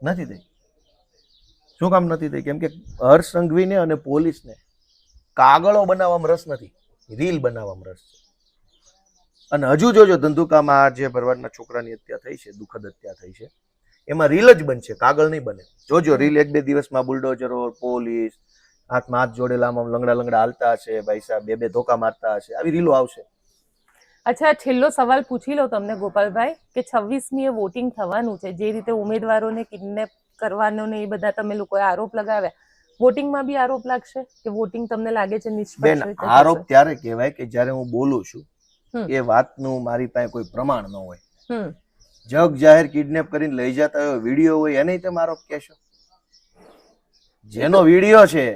નથી થઈ. શું કામ નથી થઈ? કેમ કે હર્ષ સંઘવીને અને પોલીસને કાગળો બનાવવામાં રસ નથી, રીલ બનાવવામાં રસ છે. અને હજુ જોજો ધંધુકામાં આ જે ભરવાડના છોકરાની હત્યા થઈ છે, દુઃખદ હત્યા થઈ છે, એમાં રીલ જ બનશે, કાગળ નહીં બને. જોજો રીલ 1-2 દિવસમાં બુલડોઝરો, પોલીસ હાથમાં હાથ જોડેલા આમ લંગડા લંગડા હાલતા હશે, ભાઈ સાહેબ 2-2 ધોકા મારતા હશે, આવી રીલો આવશે. અચ્છા, છેલ્લો સવાલ પૂછી લો તમને ગોપાલભાઈ કે 26મીએ વોટિંગ થવાનું છે, જે રીતે ઉમેદવારોને કિડનેપ કરવાનો ને એ બધા તમે લોકોએ આરોપ લગાવ્યા, વોટિંગમાં બી આરોપ લાગશે કે વોટિંગ તમને લાગે છે નિષ્પક્ષ બેન, રીતે આરોપ થશે? ત્યારે કહેવાય કે જ્યારે હું બોલું છું એ વાતનું મારી પાસે કોઈ પ્રમાણ ન હોય. જગ જાહેર કિડનેપ કરીને લઈ જતા હોય વિડીયો હોય એને તમે આરોપ કહેશો? જેનો વિડીયો છે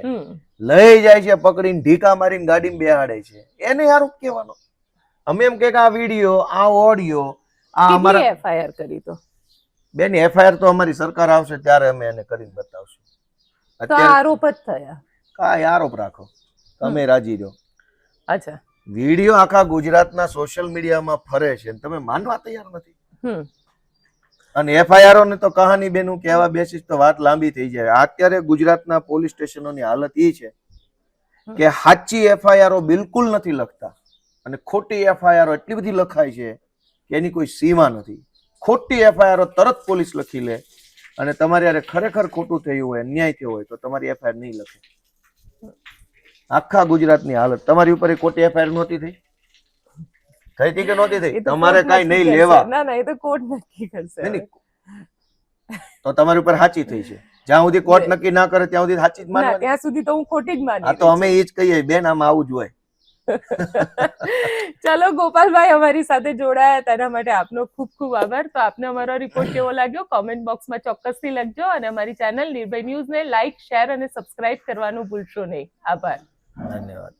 લઈ જાય છે પકડીને ઢીકા મારીને ગાડીમાં બેહાડે છે એને આરોપ કહેવાનો? અમે એમ કે આ વિડીયો, આ ઓડિયો, આ અમારા એફઆઈઆર કરી તો બેન, એફઆઈઆર તો અમારી સરકાર આવશે ત્યારે અમે એને કરીને બતાવશું. તો આરોપ જ થયા. કાંઈ આરોપ રાખો, તમે રાજી રહો. અચ્છા, વિડીયો આખા ગુજરાતના સોશિયલ મીડિયામાં ફરે છે તમે માનવા તૈયાર નથી. અને એફઆઈઆર ની તો કહાની બેન હું કહેવા બેસીશ તો વાત લાંબી થઈ જાય. અત્યારે ગુજરાતના પોલીસ સ્ટેશનોની હાલત એ છે કે સાચી એફઆઈઆર બિલકુલ નથી લખતા અને ખોટી એફઆઈઆર એટલી બધી લખાય છે કે એની કોઈ સીમા નથી. ખોટી એફઆઈઆર તરત પોલીસ લખી લે અને તમારે યારે ખરેખર ખોટું થયું હોય, અન્યાય થયો હોય તો તમારી એફઆઈઆર નહીં લખે. આખા ગુજરાતની હાલત. તમારી ઉપર ખોટી એફઆઈઆર નહોતી થઈ? થઈ હતી કે નહોતી થઈ? તમારે કઈ નહીં લેવા. ના ના, એ તો કોર્ટ નક્કી કરશે. તો તમારી ઉપર સાચી થઈ છે. જ્યાં સુધી કોર્ટ નક્કી ના કરે ત્યાં સુધી સાચી જ ના, માનવાની. ત્યાં સુધી તો હું ખોટી જ માની. હા, તો અમે એ જ કહીએ બેન, આમાં આવું જ હોય. ચલો ગોપાલભાઈ અમારી સાથે જોડાયા તેના માટે આપનો ખૂબ ખૂબ આભાર. તો આપને અમારો રિપોર્ટ કેવો લાગ્યો કોમેન્ટ બોક્સમાં ચોક્કસથી લખજો અને અમારી ચેનલ નિર્ભય ન્યૂઝને લાઇક, શેર અને સબસ્ક્રાઇબ કરવાનું ભૂલશો નહીં. આભાર. ધન્યવાદ.